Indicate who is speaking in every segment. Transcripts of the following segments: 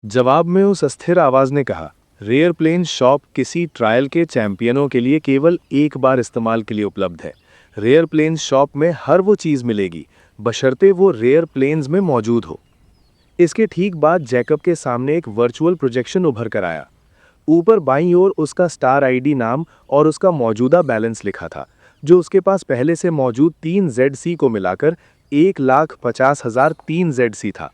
Speaker 1: जवाब में उस अस्थिर आवाज ने कहा, रेयर प्लेन शॉप किसी ट्रायल के चैंपियनों के लिए केवल एक बार इस्तेमाल के लिए उपलब्ध है। रेयर प्लेन शॉप में हर वो चीज मिलेगी, बशर्ते वो रेयर प्लेन्स में मौजूद हो। इसके ठीक बाद जैकब के सामने एक वर्चुअल प्रोजेक्शन उभर कर आया। ऊपर बाईं ओर उसका स्टार आईडी नाम और उसका मौजूदा बैलेंस लिखा था, जो उसके पास पहले से मौजूद 3 ZC को मिलाकर 1,50,003 ZC था।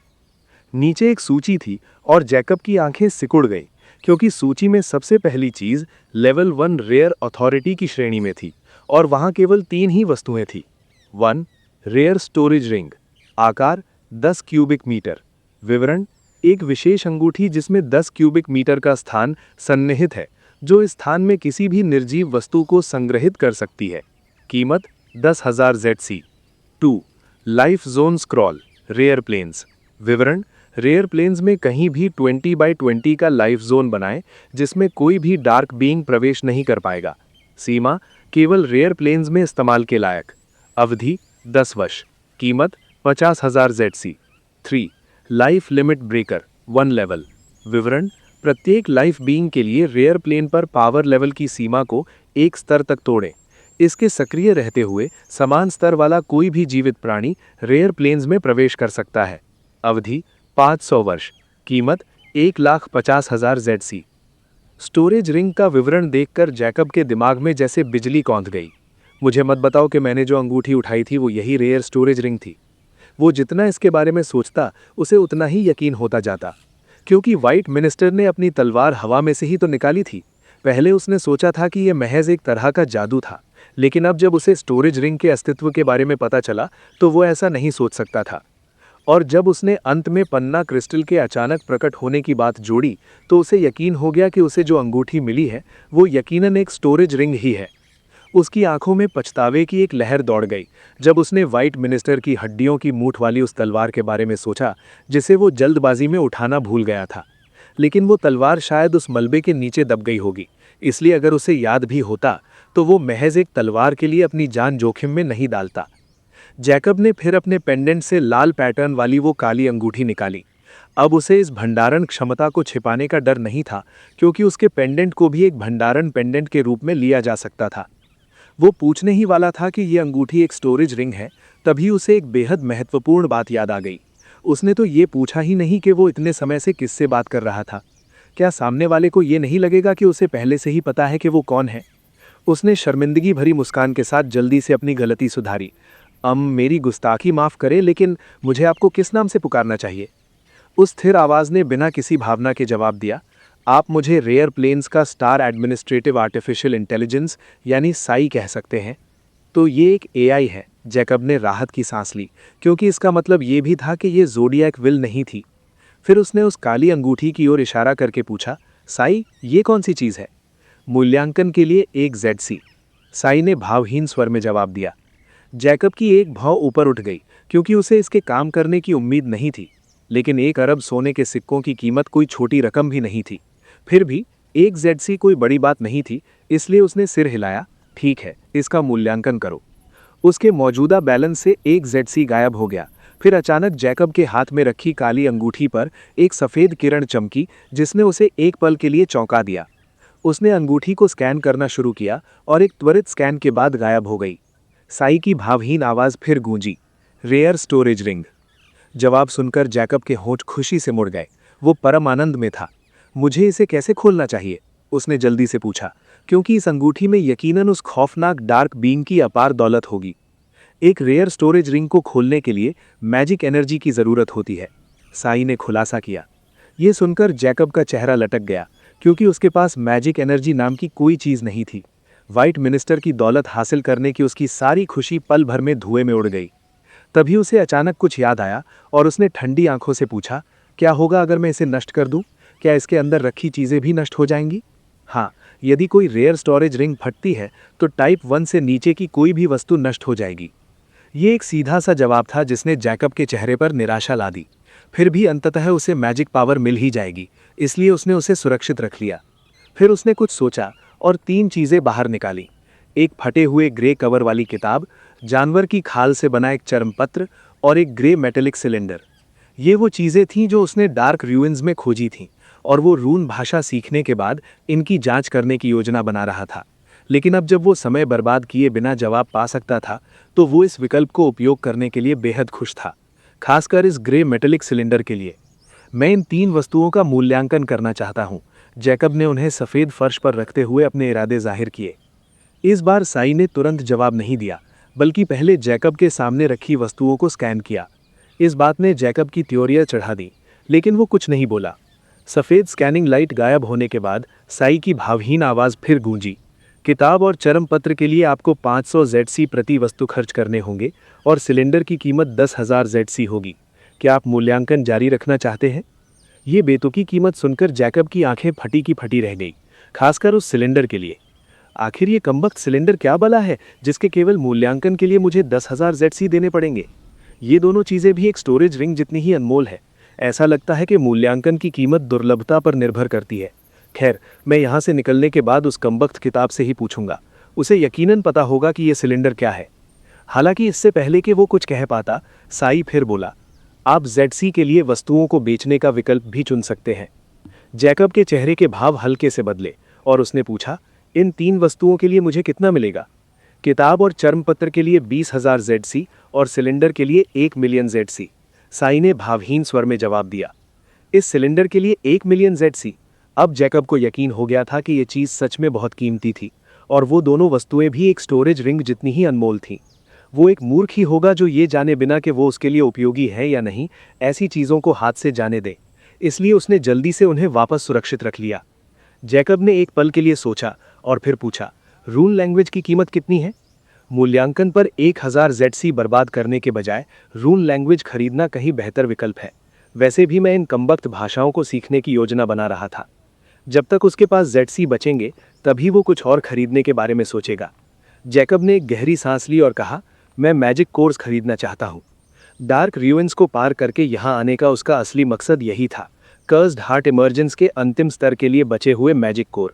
Speaker 1: नीचे एक सूची थी और जैकब की आंखें सिकुड़ गईं, क्योंकि सूची में सबसे पहली चीज लेवल 1 रेयर अथॉरिटी की श्रेणी में थी और वहां केवल 3 ही वस्तुएं थी। 1 रेयर स्टोरेज रिंग, आकार 10 क्यूबिक मीटर। विवरण, एक विशेष अंगूठी जिसमें 10 क्यूबिक मीटर का स्थान सन्निहित है, जो इस स्थान में किसी भी निर्जीव वस्तु को संग्रहित कर सकती है। कीमत 10,000 ZC। 2 life zone scroll, rare planes. विवरण, रेयर प्लेन्स में कहीं भी 20x20 का लाइफ जोन बनाएं, जिसमें कोई भी डार्क बीइंग प्रवेश नहीं कर पाएगा। सीमा, केवल रेयर प्लेन्स में इस्तेमाल के लायक। अवधि 10 वर्ष। कीमत 50,000 ZC। 3 life limit breaker, 1 level. विवरण, प्रत्येक लाइफ बीइंग के लिए रेयर प्लेन पर पावर लेवल की सीमा को एक स्तर तक तोड़ें। इसके सक्रिय रहते हुए समान स्तर वाला कोई भी जीवित प्राणी रेयर प्लेन्स में प्रवेश कर सकता है। अवधि 500 वर्ष। कीमत 1,50,000 ZC। स्टोरेज रिंग का विवरण देखकर जैकब के दिमाग में जैसे बिजली कौंध गई। मुझे मत बताओ कि मैंने जो अंगूठी उठाई थी वो यही रेयर स्टोरेज रिंग थी। वो जितना इसके बारे में सोचता, उसे उतना ही यकीन होता जाता, क्योंकि व्हाइट मिनिस्टर ने अपनी तलवार हवा में से ही तो निकाली थी। पहले उसने सोचा था कि यह महज एक तरह का जादू था, लेकिन अब जब उसे स्टोरेज रिंग के अस्तित्व के बारे में पता चला तो वो ऐसा नहीं सोच सकता था। और जब उसने अंत में पन्ना क्रिस्टल के अचानक प्रकट होने की बात जोड़ी, तो उसे यकीन हो गया कि उसे जो अंगूठी मिली है वो यकीनन एक स्टोरेज रिंग ही है। उसकी आंखों में पछतावे की एक लहर दौड़ गई जब उसने व्हाइट मिनिस्टर की हड्डियों की मूठ वाली उस तलवार के बारे में सोचा, जिसे वो जल्दबाजी में उठाना भूल गया था। लेकिन वो तलवार शायद उस मलबे के नीचे दब गई होगी, इसलिए अगर उसे याद भी होता तो वो महज एक तलवार के लिए अपनी जान जोखिम में नहीं डालता। जैकब ने फिर अपने पेंडेंट से लाल पैटर्न वाली वो काली अंगूठी निकाली। अब उसे इस भंडारण क्षमता को छिपाने का डर नहीं था, क्योंकि उसके पेंडेंट को भी एक भंडारण पेंडेंट के रूप में लिया जा सकता था। वो पूछने ही वाला था कि ये अंगूठी एक स्टोरेज रिंग है, तभी उसे एक बेहद महत्वपूर्ण बात याद आ गई। उसने तो ये पूछा ही नहीं कि वो इतने समय से किससे बात कर रहा था। क्या सामने वाले को ये नहीं लगेगा कि उसे पहले से ही पता है कि वो कौन है? उसने शर्मिंदगी भरी मुस्कान के साथ जल्दी से अपनी गलती सुधारी। मेरी गुस्ताखी माफ़ करें, लेकिन मुझे आपको किस नाम से पुकारना चाहिए? उस स्थिर आवाज़ ने बिना किसी भावना के जवाब दिया, आप मुझे रेयर प्लेन्स का स्टार एडमिनिस्ट्रेटिव आर्टिफिशियल इंटेलिजेंस यानी साई कह सकते हैं। तो ये एक एआई है। जैकब ने राहत की सांस ली, क्योंकि इसका मतलब ये भी था कि ये ज़ोडिएक विल नहीं थी। फिर उसने उस काली अंगूठी की ओर इशारा करके पूछा, साई, ये कौन सी चीज़ है? मूल्यांकन के लिए 1 ZC। साई ने भावहीन स्वर में जवाब दिया। जैकब की एक भौं ऊपर उठ गई, क्योंकि उसे इसके काम करने की उम्मीद नहीं थी। लेकिन 1 अरब सोने के सिक्कों की कीमत कोई छोटी रकम भी नहीं थी। फिर भी 1 ZC कोई बड़ी बात नहीं थी, इसलिए उसने सिर हिलाया। ठीक है, इसका मूल्यांकन करो। उसके मौजूदा बैलेंस से 1 ZC गायब हो गया। फिर अचानक जैकब के हाथ में रखी काली अंगूठी पर एक सफ़ेद किरण चमकी, जिसने उसे एक पल के लिए चौंका दिया। उसने अंगूठी को स्कैन करना शुरू किया और एक त्वरित स्कैन के बाद गायब हो गई। साई की भावहीन आवाज़ फिर गूंजी, रेयर स्टोरेज रिंग। जवाब सुनकर जैकब के होंठ खुशी से मुड़ गए। वो परम आनंद में था। मुझे इसे कैसे खोलना चाहिए? उसने जल्दी से पूछा, क्योंकि इस अंगूठी में यकीनन उस खौफनाक डार्क बीइंग की अपार दौलत होगी। एक रेयर स्टोरेज रिंग को खोलने के लिए मैजिक एनर्जी की ज़रूरत होती है, साई ने खुलासा किया। ये सुनकर जैकब का चेहरा लटक गया, क्योंकि उसके पास मैजिक एनर्जी नाम की कोई चीज़ नहीं थी। व्हाइट मिनिस्टर की दौलत हासिल करने की उसकी सारी खुशी पल भर में धुएं में उड़ गई। तभी उसे अचानक कुछ याद आया और उसने ठंडी आंखों से पूछा, क्या होगा अगर मैं इसे नष्ट कर दूं? क्या इसके अंदर रखी चीज़ें भी नष्ट हो जाएंगी? हाँ, यदि कोई रेयर स्टोरेज रिंग फटती है तो टाइप 1 से नीचे की कोई भी वस्तु नष्ट हो जाएगी। ये एक सीधा सा जवाब था जिसने जैकब के चेहरे पर निराशा ला दी। फिर भी अंततः उसे मैजिक पावर मिल ही जाएगी, इसलिए उसने उसे सुरक्षित रख लिया। फिर उसने कुछ सोचा और 3 चीज़ें बाहर निकाली। एक फटे हुए ग्रे कवर वाली किताब, जानवर की खाल से बना एक चर्मपत्र और एक ग्रे मेटेलिक सिलेंडर। ये वो चीज़ें थीं जो उसने डार्क रूइंस में खोजी थीं, और वो रून भाषा सीखने के बाद इनकी जांच करने की योजना बना रहा था। लेकिन अब जब वो समय बर्बाद किए बिना जवाब पा सकता था, तो वो इस विकल्प को उपयोग करने के लिए बेहद खुश था, खासकर इस ग्रे मेटेलिक सिलेंडर के लिए। मैं इन 3 वस्तुओं का मूल्यांकन करना चाहता हूँ। जैकब ने उन्हें सफ़ेद फर्श पर रखते हुए अपने इरादे जाहिर किए। इस बार साई ने तुरंत जवाब नहीं दिया, बल्कि पहले जैकब के सामने रखी वस्तुओं को स्कैन किया। इस बात ने जैकब की त्योरियां चढ़ा दी, लेकिन वो कुछ नहीं बोला। सफ़ेद स्कैनिंग लाइट गायब होने के बाद साई की भावहीन आवाज़ फिर गूंजी। किताब और चरम पत्र के लिए आपको 500 ZC प्रति वस्तु खर्च करने होंगे, और सिलेंडर की कीमत 10,000 ZC होगी। क्या आप मूल्यांकन जारी रखना चाहते हैं? ये बेतुकी कीमत सुनकर जैकब की आंखें फटी की फटी रह गई, खासकर उस सिलेंडर के लिए। आखिर ये कमबख्त सिलेंडर क्या बला है जिसके केवल मूल्यांकन के लिए मुझे 10,000 ZC देने पड़ेंगे? ये दोनों चीज़ें भी एक स्टोरेज रिंग जितनी ही अनमोल है। ऐसा लगता है कि मूल्यांकन की कीमत दुर्लभता पर निर्भर करती है। खैर, मैं यहाँ से निकलने के बाद उस कमबख्त किताब से ही पूछूंगा। उसे यकीनन पता होगा कि ये सिलेंडर क्या है। हालांकि इससे पहले कि वो कुछ कह पाता, साई फिर बोला, आप ZC के लिए वस्तुओं को बेचने का विकल्प भी चुन सकते हैं। जैकब के चेहरे के भाव हल्के से बदले, और उसने पूछा, इन 3 वस्तुओं के लिए मुझे कितना मिलेगा? किताब और चर्मपत्र के लिए 20,000 ZC और सिलेंडर के लिए 1 मिलियन ZC। साई ने भावहीन स्वर में जवाब दिया। इस सिलेंडर के लिए 1 मिलियन ZC। अब जैकब को यकीन हो गया था कि यह चीज़ सच में बहुत कीमती थी, और वो दोनों वस्तुएं भी एक स्टोरेज रिंग जितनी ही अनमोल थीं। वो एक मूर्ख ही होगा जो ये जाने बिना कि वो उसके लिए उपयोगी है या नहीं, ऐसी चीज़ों को हाथ से जाने दे। इसलिए उसने जल्दी से उन्हें वापस सुरक्षित रख लिया। जैकब ने एक पल के लिए सोचा और फिर पूछा, रून लैंग्वेज की कीमत कितनी है? मूल्यांकन पर 1,000 ZC बर्बाद करने के बजाय रून लैंग्वेज खरीदना कहीं बेहतर विकल्प है। वैसे भी मैं इन कमबख्त भाषाओं को सीखने की योजना बना रहा था। जब तक उसके पास ZC बचेंगे, तभी वो कुछ और खरीदने के बारे में सोचेगा। जैकब ने एक गहरी सांस ली और कहा, मैं मैजिक कोर्स खरीदना चाहता हूँ। डार्क रूइंस को पार करके यहाँ आने का उसका असली मकसद यही था, कर्स्ड हार्ट इमर्जेंस के अंतिम स्तर के लिए बचे हुए मैजिक कोर।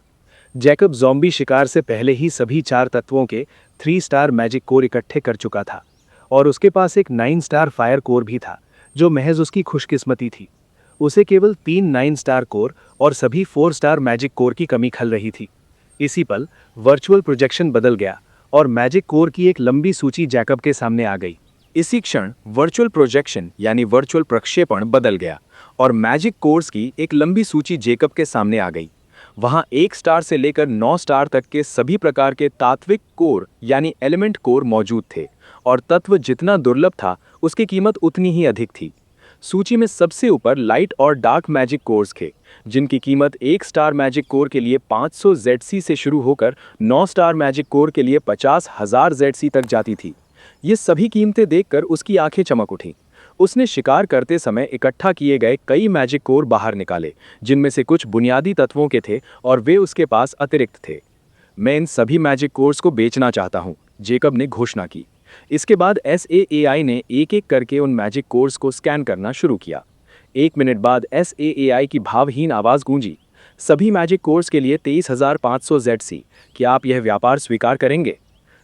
Speaker 1: जैकब ज़ॉम्बी शिकार से पहले ही सभी 4 तत्वों के 3 स्टार मैजिक कोर इकट्ठे कर चुका था, और उसके पास एक 9 स्टार फायर कोर भी था, जो महज उसकी खुशकिस्मती थी। उसे केवल 3 9 स्टार कोर और सभी 4 स्टार मैजिक कोर की कमी खल रही थी। इसी पल वर्चुअल प्रोजेक्शन बदल गया, और मैजिक कोर की एक लंबी सूची जैकब के सामने आ गई।
Speaker 2: इसी क्षण वर्चुअल प्रोजेक्शन यानी वर्चुअल प्रक्षेपण बदल गया, और मैजिक कोर्स की एक लंबी सूची जैकब के सामने आ गई। वहां 1 स्टार से लेकर 9 स्टार तक के सभी प्रकार के तात्विक कोर यानी एलिमेंट कोर मौजूद थे, और तत्व जितना दुर्लभ था उसकी कीमत उतनी ही अधिक थी। सूची में सबसे ऊपर लाइट और डार्क मैजिक कोर्स थे, जिनकी कीमत 1 स्टार मैजिक कोर के लिए 500 ZC से शुरू होकर 9 स्टार मैजिक कोर के लिए 50,000 ZC तक जाती थी। ये सभी कीमतें देखकर उसकी आंखें चमक उठीं। उसने शिकार करते समय इकट्ठा किए गए कई मैजिक कोर बाहर निकाले, जिनमें से कुछ बुनियादी तत्वों के थे और वे उसके पास अतिरिक्त थे। मैं इन सभी मैजिक कोर्स को बेचना चाहता हूं, जैकब ने घोषणा की। इसके बाद SAAI ने एक एक करके उन मैजिक कोर्स को स्कैन करना शुरू किया। 1 मिनट बाद SAAI की भावहीन आवाज़ गूंजी, सभी मैजिक कोर्स के लिए 23,500 ZC। क्या आप यह व्यापार स्वीकार करेंगे?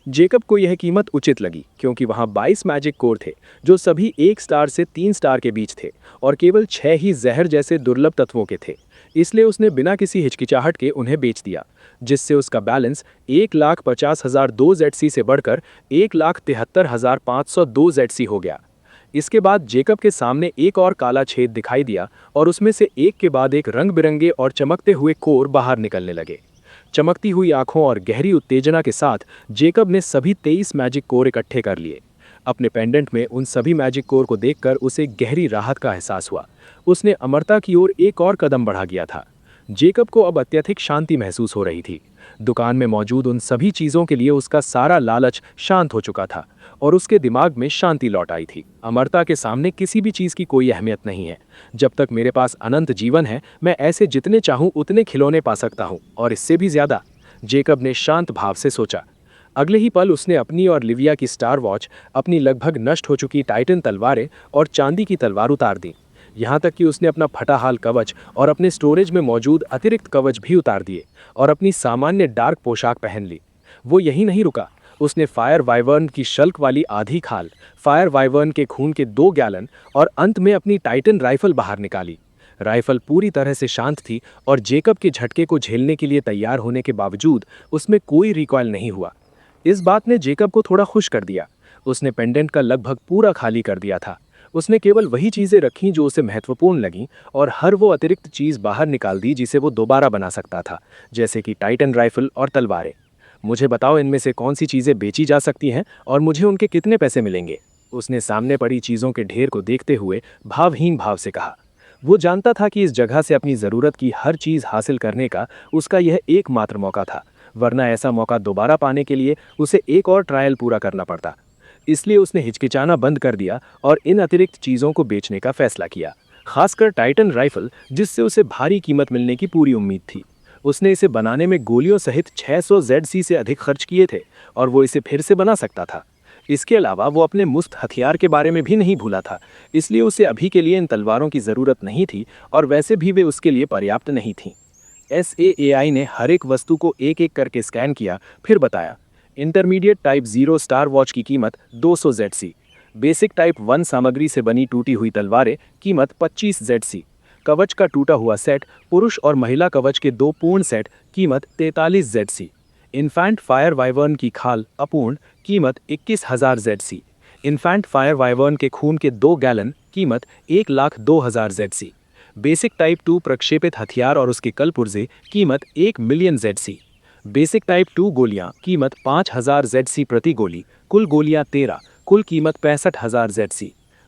Speaker 2: जैकब को यह कीमत उचित लगी, क्योंकि वहां 22 मैजिक कोर थे जो सभी 1 स्टार से 3 स्टार के बीच थे, और केवल 6 ही जहर जैसे दुर्लभ तत्वों के थे। इसलिए उसने बिना किसी हिचकिचाहट के उन्हें बेच दिया, जिससे उसका बैलेंस 1,50,002 ZC से बढ़कर 1,73,502 ZC हो गया। इसके बाद जैकब के सामने एक और काला छेद दिखाई दिया, और उसमें से एक के बाद एक रंग बिरंगे और चमकते हुए कोर बाहर निकलने लगे। चमकती हुई आंखों और गहरी उत्तेजना के साथ जैकब ने सभी 23 मैजिक कोर इकट्ठे कर लिए। अपने पेंडेंट में उन सभी मैजिक कोर को देखकर उसे गहरी राहत का एहसास हुआ। उसने अमरता की ओर एक और कदम बढ़ा गया था। जैकब को अब अत्यधिक शांति महसूस हो रही थी। दुकान में मौजूद उन सभी चीज़ों के लिए उसका सारा लालच शांत हो चुका था, और उसके दिमाग में शांति लौट आई थी। अमरता के सामने किसी भी चीज़ की कोई अहमियत नहीं है। जब तक मेरे पास अनंत जीवन है, मैं ऐसे जितने चाहूँ उतने खिलौने पा सकता हूँ, और इससे भी ज़्यादा, जैकब ने शांत भाव से सोचा। अगले ही पल उसने अपनी और लिविया की स्टार वॉच, अपनी लगभग नष्ट हो चुकी टाइटन तलवारें और चांदी की तलवार उतार दी। यहाँ तक कि उसने अपना फटाहाल कवच और अपने स्टोरेज में मौजूद अतिरिक्त कवच भी उतार दिए, और अपनी सामान्य डार्क पोशाक पहन ली। वो यही नहीं रुका, उसने फायर वाइवर्न की शल्क वाली आधी खाल, फायर वाइवर्न के खून के 2 गैलन और अंत में अपनी टाइटन राइफल बाहर निकाली। राइफल पूरी तरह से शांत थी और जेकब के झटके को झेलने के लिए तैयार होने के बावजूद उसमें कोई रिकॉइल नहीं हुआ। इस बात ने जेकब को थोड़ा खुश कर दिया। उसने पेंडेंट का लगभग पूरा खाली कर दिया था। उसने केवल वही चीजें रखीं जो उसे महत्वपूर्ण लगीं और हर वो अतिरिक्त चीज बाहर निकाल दी जिसे वो दोबारा बना सकता था, जैसे कि टाइटन राइफल और तलवारें। मुझे बताओ इनमें से कौन सी चीजें बेची जा सकती हैं और मुझे उनके कितने पैसे मिलेंगे? उसने सामने पड़ी चीजों के ढेर को देखते हुए भावहीन भाव से कहा। वो जानता था कि इस जगह से अपनी जरूरत की हर चीज हासिल करने का उसका यह एकमात्र मौका था, वरना ऐसा मौका दोबारा पाने के लिए उसे एक और ट्रायल पूरा करना पड़ता। इसलिए उसने हिचकिचाना बंद कर दिया और इन अतिरिक्त चीजों को बेचने का फैसला किया, खासकर टाइटन राइफल जिससे उसे भारी कीमत मिलने की पूरी उम्मीद थी। उसने इसे बनाने में गोलियों सहित 600 ZC से अधिक खर्च किए थे और वो इसे फिर से बना सकता था। इसके अलावा वो अपने मुफ्त हथियार के बारे में भी नहीं भूला था, इसलिए उसे अभी के लिए इन तलवारों की ज़रूरत नहीं थी और वैसे भी वे उसके लिए पर्याप्त नहीं थीं। SAAI ने हर एक वस्तु को एक एक करके स्कैन किया, फिर बताया। इंटरमीडिएट टाइप 0 स्टार वॉच की कीमत 200 ZC, बेसिक टाइप 1 सामग्री से बनी टूटी हुई तलवारें, कीमत 25 ZC, कवच का टूटा हुआ सेट, पुरुष और महिला कवच के 2 पूर्ण सेट, कीमत 43 ZC, इन्फैंट फायर वाइवर्न की खाल अपूर्ण, कीमत 21,000 ZC, इन्फैंट फायर वाइवर्न के खून के 2 गैलन, कीमत 1,02,000 ZC, बेसिक टाइप 2 प्रक्षेपित हथियार और उसके कलपुर्जे, कीमत 1 मिलियन ZC, बेसिक टाइप 2 गोलियां, कीमत 5,000 ZC प्रति गोली, कुल गोलियां 13, कुल कीमत 65,000 ZC,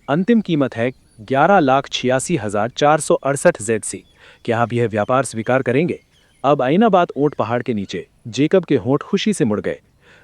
Speaker 2: अंतिम कीमत है 11,86,468 ZC। क्या आप यह व्यापार स्वीकार करेंगे? अब आई ना बात ऊंट पहाड़ के नीचे। जेकब के होंठ खुशी से मुड़ गए।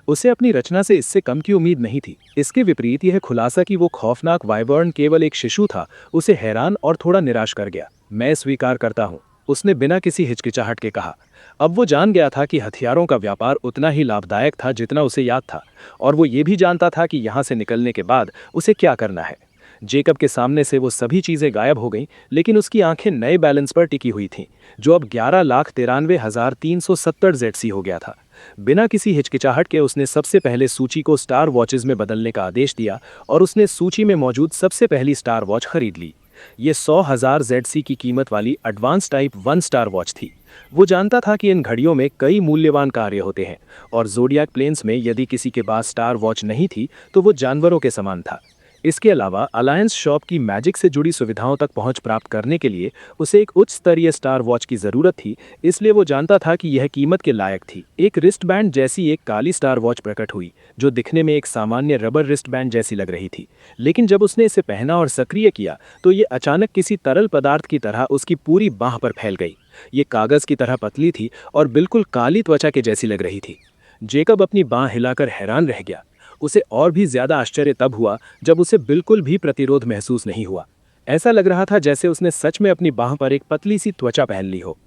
Speaker 2: उसे अपनी रचना से इससे कम की उम्मीद नहीं थी। इसके विपरीत यह खुलासा कि वो खौफनाक वाइवर्न केवल एक शिशु था, उसे हैरान और थोड़ा निराश कर गया। मैं स्वीकार करता हूँ, उसने बिना किसी हिचकिचाहट के कहा। अब वो जान गया था कि हथियारों का व्यापार उतना ही लाभदायक था जितना उसे याद था, और वो ये भी जानता था कि यहाँ से निकलने के बाद उसे क्या करना है। जेकब के सामने से वो सभी चीज़ें गायब हो गईं, लेकिन उसकी आंखें नए बैलेंस पर टिकी हुई थीं, जो अब 11,93,370 ZC हो गया था। बिना किसी हिचकिचाहट के उसने सबसे पहले सूची को स्टार वॉचेस में बदलने का आदेश दिया और उसने सूची में मौजूद सबसे पहली स्टार वॉच खरीद ली। ये 100,000 ZC की कीमत वाली एडवांस टाइप 1 स्टार वॉच थी। वो जानता था कि इन घड़ियों में कई मूल्यवान कार्य होते हैं और ज़ोडियाक प्लेन्स में यदि किसी के पास स्टार वॉच नहीं थी तो वो जानवरों के समान था। इसके अलावा अलायंस शॉप की मैजिक से जुड़ी सुविधाओं तक पहुंच प्राप्त करने के लिए उसे एक उच्च स्तरीय स्टार वॉच की ज़रूरत थी, इसलिए वो जानता था कि यह कीमत के लायक थी। एक रिस्ट बैंड जैसी एक काली स्टार वॉच प्रकट हुई, जो दिखने में एक सामान्य रबर रिस्ट बैंड जैसी लग रही थी, लेकिन जब उसने इसे पहना और सक्रिय किया तो ये अचानक किसी तरल पदार्थ की तरह उसकी पूरी बाह पर फैल गई। ये कागज़ की तरह पतली थी और बिल्कुल काली त्वचा के जैसी लग रही थी। जेकब अपनी बाह हिलाकर हैरान रह गया। उसे और भी ज्यादा आश्चर्य तब हुआ जब उसे बिल्कुल भी प्रतिरोध महसूस नहीं हुआ। ऐसा लग रहा था जैसे उसने सच में अपनी बाह पर एक पतली सी त्वचा पहन ली हो।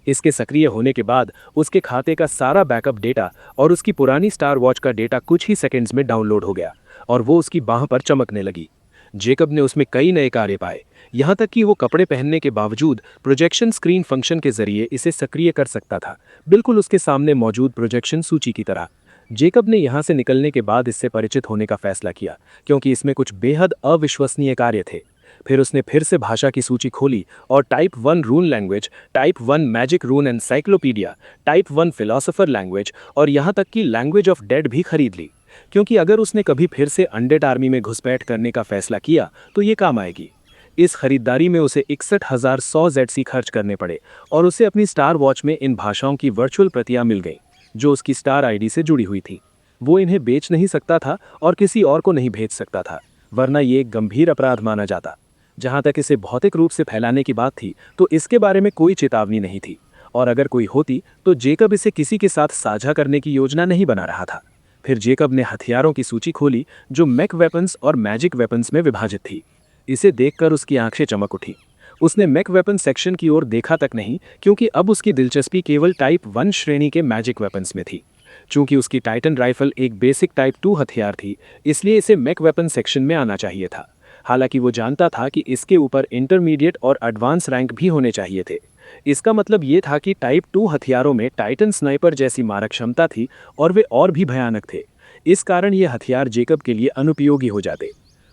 Speaker 2: इसके सक्रिय होने के बाद उसके खाते का सारा बैकअप डेटा और उसकी पुरानी स्टार वॉच का डेटा कुछ ही सेकंड्स में डाउनलोड हो गया और वो उसकी बाह पर चमकने लगी। जेकब ने उसमें कई नए कार्य पाए, यहाँ तक कि वो कपड़े पहनने के बावजूद प्रोजेक्शन स्क्रीन फंक्शन के जरिए इसे सक्रिय कर सकता था, बिल्कुल उसके सामने मौजूद प्रोजेक्शन सूची की तरह। जेकब ने यहाँ से निकलने के बाद इससे परिचित होने का फैसला किया, क्योंकि इसमें कुछ बेहद अविश्वसनीय कार्य थे। फिर उसने फिर से भाषा की सूची खोली और type 1 rune language, type 1 magic rune encyclopedia, type 1 philosopher language और यहाँ तक कि लैंग्वेज ऑफ डेड भी खरीद ली, क्योंकि अगर उसने कभी फिर से अनडेड आर्मी में घुसपैठ करने का फैसला किया तो ये काम आएगी। इस खरीदारी में उसे 61,100 ZC खर्च करने पड़े और उसे अपनी स्टार वॉच में इन भाषाओं की वर्चुअल प्रतियां मिल गईं, जो उसकी स्टार आईडी से जुड़ी हुई थी। वो इन्हें बेच नहीं सकता था और किसी और को नहीं भेज सकता था, वरना ये एक गंभीर अपराध माना जाता। जहाँ तक इसे भौतिक रूप से फैलाने की बात थी तो इसके बारे में कोई चेतावनी नहीं थी, और अगर कोई होती तो जेकब इसे किसी के साथ साझा करने की योजना नहीं बना रहा था। फिर जेकब ने हथियारों की सूची खोली जो मैक वेपन्स और मैजिक वेपन्स में विभाजित थी। इसे देखकर उसकी आंखें चमक उठी। उसने मैक वेपन सेक्शन की ओर देखा तक नहीं, क्योंकि अब उसकी दिलचस्पी केवल टाइप 1 श्रेणी के मैजिक वेपन्स में थी। चूंकि उसकी टाइटन राइफल एक बेसिक टाइप 2 हथियार थी, इसलिए इसे मैक वेपन सेक्शन में आना चाहिए था। हालांकि वो जानता था कि इसके ऊपर इंटरमीडिएट और एडवांस रैंक भी होने चाहिए थे। इसका मतलब ये था कि टाइप 2 हथियारों में टाइटन स्नाइपर जैसी मारक क्षमता थी और वे और भी भयानक थे।
Speaker 3: इस कारण ये हथियार जेकब के लिए अनुपयोगी हो जाते।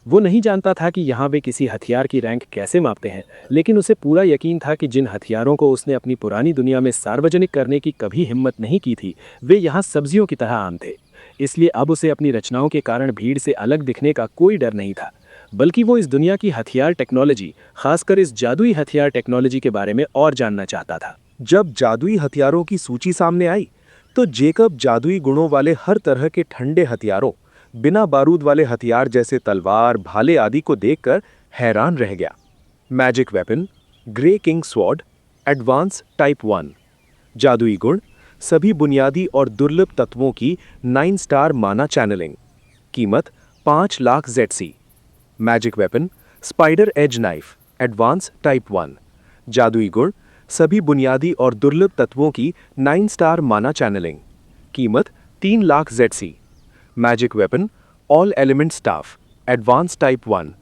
Speaker 3: वो नहीं जानता था कि यहाँ वे किसी हथियार की रैंक कैसे मापते हैं, लेकिन उसे पूरा यकीन था कि जिन हथियारों को उसने अपनी पुरानी दुनिया में सार्वजनिक करने की कभी हिम्मत नहीं की थी, वे यहाँ सब्जियों की तरह आम थे। इसलिए अब उसे अपनी रचनाओं के कारण भीड़ से अलग दिखने का कोई डर नहीं था, बल्कि वो इस दुनिया की हथियार टेक्नोलॉजी, खासकर इस जादुई हथियार टेक्नोलॉजी के बारे में और जानना चाहता था।
Speaker 1: जब जादुई हथियारों की सूची सामने आई, तो जेकब जादुई गुणों वाले हर तरह के ठंडे हथियारों, बिना बारूद वाले हथियार जैसे तलवार, भाले आदि को देखकर हैरान रह गया। Magic weapon, grey king sword, advance type 1। जादुई गुण, सभी बुनियादी और दुर्लभ तत्वों की 9 स्टार माना चैनलिंग। कीमत 5 lakh ZC। Magic weapon, spider edge knife, advance type 1। जादुई गुण, सभी बुनियादी और दुर्लभ तत्वों की 9 स्टार माना चैनलिंग। कीमत 3 lakh ZC। Magic weapon, all element staff, advance type 1।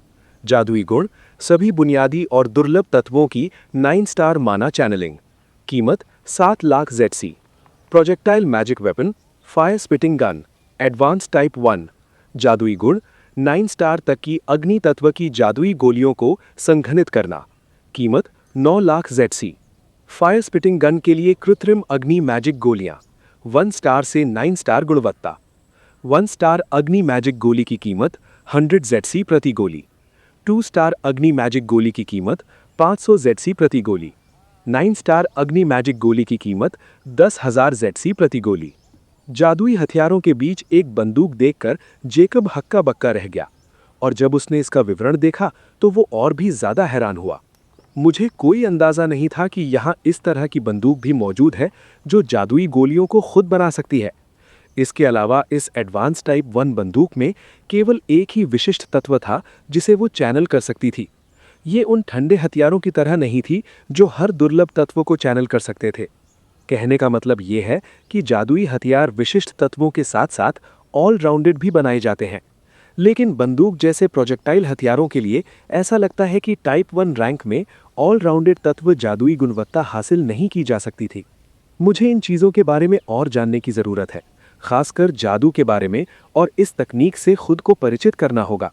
Speaker 1: जादुई गुण, सभी बुनियादी और दुर्लभ तत्वों की 9 स्टार माना चैनलिंग। कीमत 7 lakh ZC। Projectile magic weapon, fire spitting gun, advance type 1। जादुई गुण, 9 स्टार तक की अग्नि तत्व की जादुई गोलियों को संघनित करना। कीमत 9 lakh ZC। Fire spitting gun के लिए कृत्रिम अग्नि मैजिक गोलियां, 1 स्टार से 9 स्टार गुणवत्ता। 1 स्टार अग्नि मैजिक गोली की कीमत 100 ZC प्रति गोली। 2 स्टार अग्नि मैजिक गोली की कीमत 500 ZC प्रति गोली। 9 स्टार अग्नि मैजिक गोली की कीमत 10,000 ZC प्रति गोली। जादुई हथियारों के बीच एक बंदूक देखकर जेकब हक्का बक्का रह गया, और जब उसने इसका विवरण देखा तो वो और भी ज्यादा हैरान हुआ। मुझे कोई अंदाजा नहीं था कि यहाँ इस तरह की बंदूक भी मौजूद है जो जादुई गोलियों को खुद बना सकती है। इसके अलावा इस एडवांस टाइप 1 बंदूक में केवल एक ही विशिष्ट तत्व था जिसे वो चैनल कर सकती थी। ये उन ठंडे हथियारों की तरह नहीं थी जो हर दुर्लभ तत्व को चैनल कर सकते थे। कहने का मतलब ये है कि जादुई हथियार विशिष्ट तत्वों के साथ साथ ऑलराउंडेड भी बनाए जाते हैं। लेकिन बंदूक जैसे प्रोजेक्टाइल हथियारों के लिए ऐसा लगता है कि टाइप 1 रैंक में ऑलराउंडेड तत्व जादुई गुणवत्ता हासिल नहीं की जा सकती थी। मुझे इन चीज़ों के बारे में और जानने की ज़रूरत है, खासकर जादू के बारे में, और इस तकनीक से खुद को परिचित करना होगा।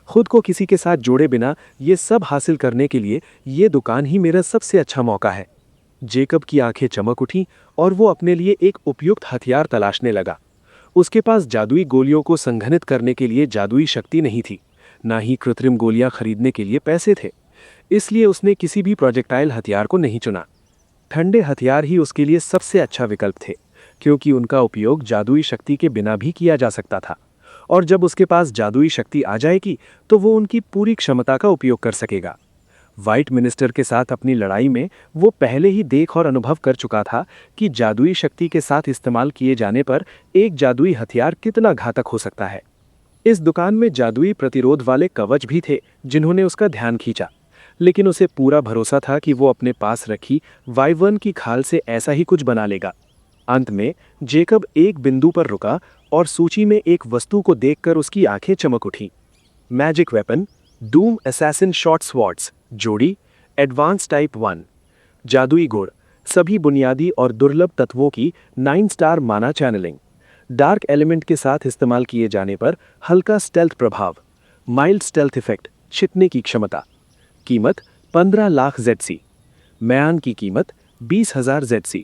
Speaker 1: खुद को किसी के साथ जोड़े बिना ये सब हासिल करने के लिए ये दुकान ही मेरा सबसे अच्छा मौका है। जेकब की आंखें चमक उठीं और वो अपने लिए एक उपयुक्त हथियार तलाशने लगा। उसके पास जादुई गोलियों को संघनित करने के लिए जादुई शक्ति नहीं थी, ना ही कृत्रिम गोलियां खरीदने के लिए पैसे थे। इसलिए उसने किसी भी प्रोजेक्टाइल हथियार को नहीं चुना। ठंडे हथियार ही उसके लिए सबसे अच्छा विकल्प थे, क्योंकि उनका उपयोग जादुई शक्ति के बिना भी किया जा सकता था, और जब उसके पास जादुई शक्ति आ जाएगी तो वो उनकी पूरी क्षमता का उपयोग कर सकेगा। व्हाइट मिनिस्टर के साथ अपनी लड़ाई में वो पहले ही देख और अनुभव कर चुका था कि जादुई शक्ति के साथ इस्तेमाल किए जाने पर एक जादुई हथियार कितना घातक हो सकता है। इस दुकान में जादुई प्रतिरोध वाले कवच भी थे जिन्होंने उसका ध्यान खींचा, लेकिन उसे पूरा भरोसा था कि वो अपने पास रखी वाइवर्न की खाल से ऐसा ही कुछ बना लेगा। अंत में जेकब एक बिंदु पर रुका और सूची में एक वस्तु को देखकर उसकी आंखें चमक उठीं। Magic weapon, doom assassin short swords, जोड़ी, एडवांस टाइप 1। जादुई गुण, सभी बुनियादी और दुर्लभ तत्वों की 9 स्टार माना चैनलिंग। डार्क एलिमेंट के साथ इस्तेमाल किए जाने पर हल्का स्टेल्थ प्रभाव, माइल्ड स्टेल्थ इफेक्ट, छिपने की क्षमता। कीमत 15 लाख ZC। म्यान की कीमत 20,000 ZC।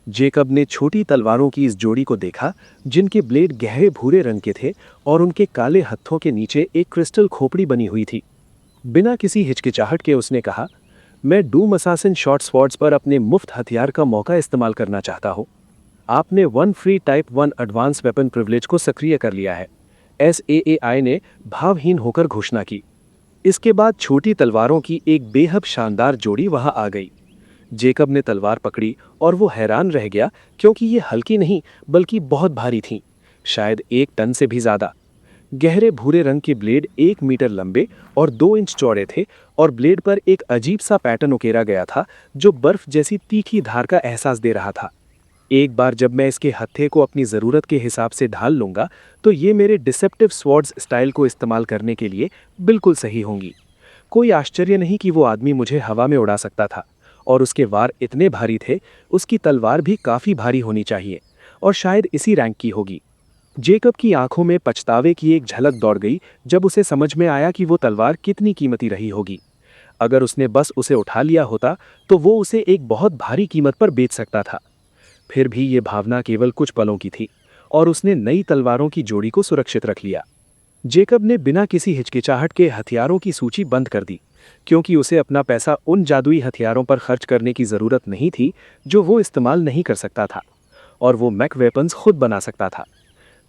Speaker 1: जेकब ने छोटी तलवारों की इस जोड़ी को देखा जिनके ब्लेड गहरे भूरे रंग के थे और उनके काले हत्थों के नीचे एक क्रिस्टल खोपड़ी बनी हुई थी। बिना किसी हिचकिचाहट के उसने कहा, मैं डूम असासिन शॉर्ट स्वॉर्ड्स पर अपने मुफ्त हथियार का मौका इस्तेमाल करना चाहता हूँ। आपने 1 free type 1 advance weapon privilege को सक्रिय कर लिया है, SAAI ने भावहीन होकर घोषणा की। इसके बाद छोटी तलवारों की एक बेहद शानदार जोड़ी वहां आ गई। जेकब ने तलवार पकड़ी और वो हैरान रह गया, क्योंकि ये हल्की नहीं बल्कि बहुत भारी थीं, शायद 1 टन से भी ज्यादा। गहरे भूरे रंग के ब्लेड 1 मीटर लंबे और 2 इंच चौड़े थे, और ब्लेड पर एक अजीब सा पैटर्न उकेरा गया था जो बर्फ जैसी तीखी धार का एहसास दे रहा था। एक बार जब मैं इसके हत्थे को अपनी ज़रूरत के हिसाब से ढाल लूँगा तो ये मेरे डिसेप्टिव स्वॉर्ड्स स्टाइल को इस्तेमाल करने के लिए बिल्कुल सही होंगी। कोई आश्चर्य नहीं कि वो आदमी मुझे हवा में उड़ा सकता था, और उसके वार इतने भारी थे, उसकी तलवार भी काफ़ी भारी होनी चाहिए, और शायद इसी रैंक की होगी।
Speaker 3: जेकब की आंखों में पछतावे की एक झलक दौड़ गई जब उसे समझ में आया कि वो तलवार कितनी कीमती रही होगी। अगर उसने बस उसे उठा लिया होता तो वो उसे एक बहुत भारी कीमत पर बेच सकता था। फिर भी ये भावना केवल कुछ पलों की थी और उसने नई तलवारों की जोड़ी को सुरक्षित रख लिया। जेकब ने बिना किसी हिचकिचाहट के हथियारों की सूची बंद कर दी, क्योंकि उसे अपना पैसा उन जादुई हथियारों पर खर्च करने की जरूरत नहीं थी जो वो इस्तेमाल नहीं कर सकता था, और वो मैक वेपन्स खुद बना सकता था।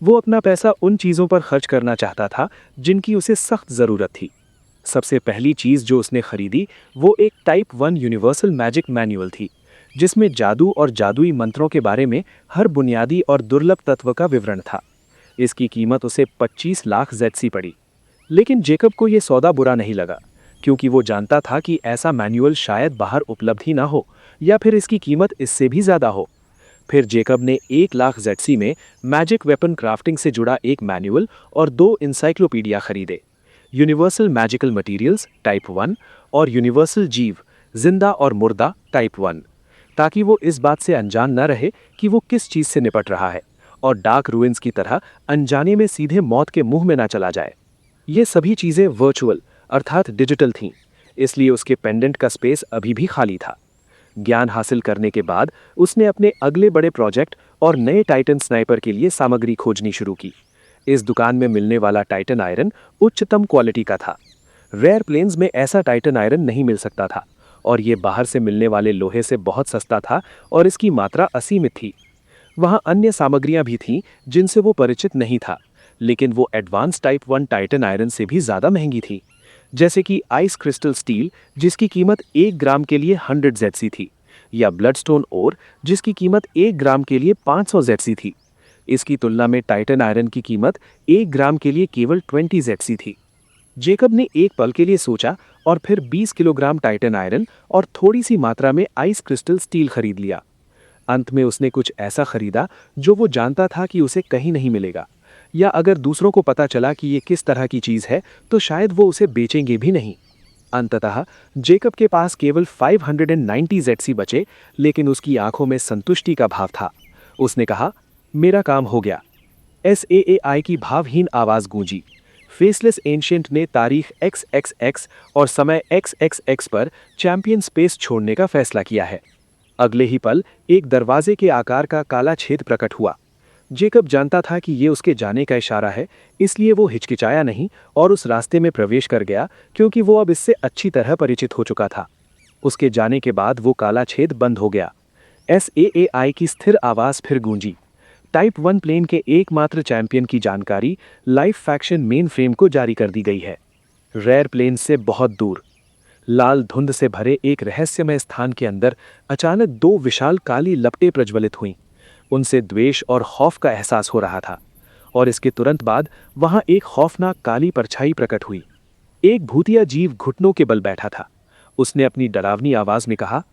Speaker 3: वो अपना पैसा उन चीज़ों पर खर्च करना चाहता था जिनकी उसे सख्त ज़रूरत थी। सबसे पहली चीज़ जो उसने खरीदी वो एक टाइप 1 यूनिवर्सल मैजिक मैनुअल थी, जिसमें जादू और जादुई मंत्रों के बारे में हर बुनियादी और दुर्लभ तत्व का विवरण था। इसकी कीमत उसे 25 लाख जेडसी पड़ी। लेकिन जेकब को यह सौदा बुरा नहीं लगा, क्योंकि वो जानता था कि ऐसा मैनुअल शायद बाहर उपलब्ध ही ना हो, या फिर इसकी कीमत इससे भी ज़्यादा हो। फिर जेकब ने 1 लाख जेडसी में मैजिक वेपन क्राफ्टिंग से जुड़ा एक मैनुअल और 2 इंसाइक्लोपीडिया खरीदे, यूनिवर्सल मैजिकल मटेरियल्स टाइप 1 और यूनिवर्सल जीव जिंदा और मुर्दा टाइप 1, ताकि वो इस बात से अनजान न रहे कि वो किस चीज़ से निपट रहा है और डार्क रूइंस की तरह अनजाने में सीधे मौत के मुंह में ना चला जाए। ये सभी चीज़ें वर्चुअल अर्थात डिजिटल थीं, इसलिए उसके पेंडेंट का स्पेस अभी भी खाली था। ज्ञान हासिल करने के बाद उसने अपने अगले बड़े प्रोजेक्ट और नए टाइटन स्नाइपर के लिए सामग्री खोजनी शुरू की। इस दुकान में मिलने वाला टाइटन आयरन उच्चतम क्वालिटी का था। रेयर प्लेन्स में ऐसा टाइटन आयरन नहीं मिल सकता था, और ये बाहर से मिलने वाले लोहे से बहुत सस्ता था और इसकी मात्रा असीमित थी। वहाँ अन्य सामग्रियाँ भी थीं जिनसे वो परिचित नहीं था, लेकिन वो एडवांस टाइप 1 टाइटन आयरन से भी ज़्यादा महंगी थी, जैसे कि आइस क्रिस्टल स्टील जिसकी कीमत 1 ग्राम के लिए 100 जेडसी थी, या ब्लडस्टोन ओर जिसकी कीमत 1 ग्राम के लिए 500 जेडसी थी। इसकी तुलना में टाइटन आयरन की कीमत 1 ग्राम के लिए केवल 20 जेडसी थी। जेकब ने एक पल के लिए सोचा और फिर 20 किलोग्राम टाइटन आयरन और थोड़ी सी मात्रा में आइस क्रिस्टल स्टील खरीद लिया। अंत में उसने कुछ ऐसा खरीदा जो वो जानता था कि उसे कहीं नहीं मिलेगा, या अगर दूसरों को पता चला कि ये किस तरह की चीज़ है तो शायद वो उसे बेचेंगे भी नहीं। अंततः जेकब के पास केवल 590 जेडसी बचे, लेकिन उसकी आंखों में संतुष्टि का भाव था। उसने कहा, मेरा काम हो गया। SAAI की भावहीन आवाज़ गूंजी। फेसलेस एंशिएंट ने तारीख XXX और समय XXX पर चैंपियन स्पेस छोड़ने का फैसला किया है। अगले ही पल एक दरवाजे के आकार का काला छेद प्रकट हुआ। जेकब जानता था कि ये उसके जाने का इशारा है, इसलिए वो हिचकिचाया नहीं और उस रास्ते में प्रवेश कर गया, क्योंकि वो अब इससे अच्छी तरह परिचित हो चुका था। उसके जाने के बाद वो काला छेद बंद हो गया। SAAI की स्थिर आवाज़ फिर गूंजी। टाइप 1 प्लेन के एकमात्र चैंपियन की जानकारी लाइफ फैक्शन मेन फ्रेम को जारी कर दी गई है। रेयर प्लेन से बहुत दूर लाल धुंध से भरे एक रहस्यमय स्थान के अंदर अचानक 2 विशाल काली लपटें प्रज्वलित हुईं। उनसे द्वेष और खौफ का एहसास हो रहा था, और इसके तुरंत बाद वहां एक खौफनाक काली परछाई प्रकट हुई। एक भूतिया जीव घुटनों के बल बैठा था। उसने अपनी डरावनी आवाज में कहा,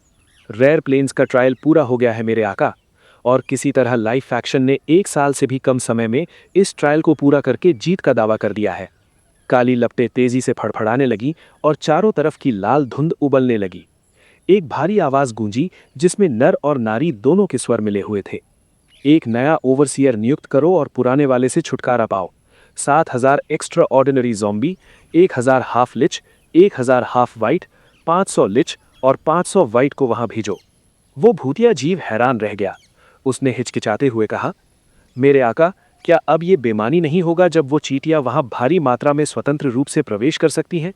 Speaker 3: रेयर प्लेन्स का ट्रायल पूरा हो गया है मेरे आका, और किसी तरह लाइफ फैक्शन ने 1 साल से भी कम समय में इस ट्रायल को पूरा करके जीत का दावा कर दिया है। काली लपटें तेजी से फड़फड़ाने लगी और चारों तरफ की लाल धुंध उबलने लगी। एक भारी आवाज गूंजी जिसमें नर और नारी दोनों के स्वर मिले हुए थे। एक नया ओवरसियर नियुक्त करो और पुराने वाले से छुटकारा पाओ। 7000 extra ordinary zombie, 1000 half lich, 1000 half wight, 500 lich और 500 वाइट को वहां भेजो। वो भूतिया जीव हैरान रह गया। उसने हिचकिचाते हुए कहा, मेरे आका, क्या अब ये बेमानी नहीं होगा जब वो चींटियां वहां भारी मात्रा में स्वतंत्र रूप से प्रवेश कर सकती हैं?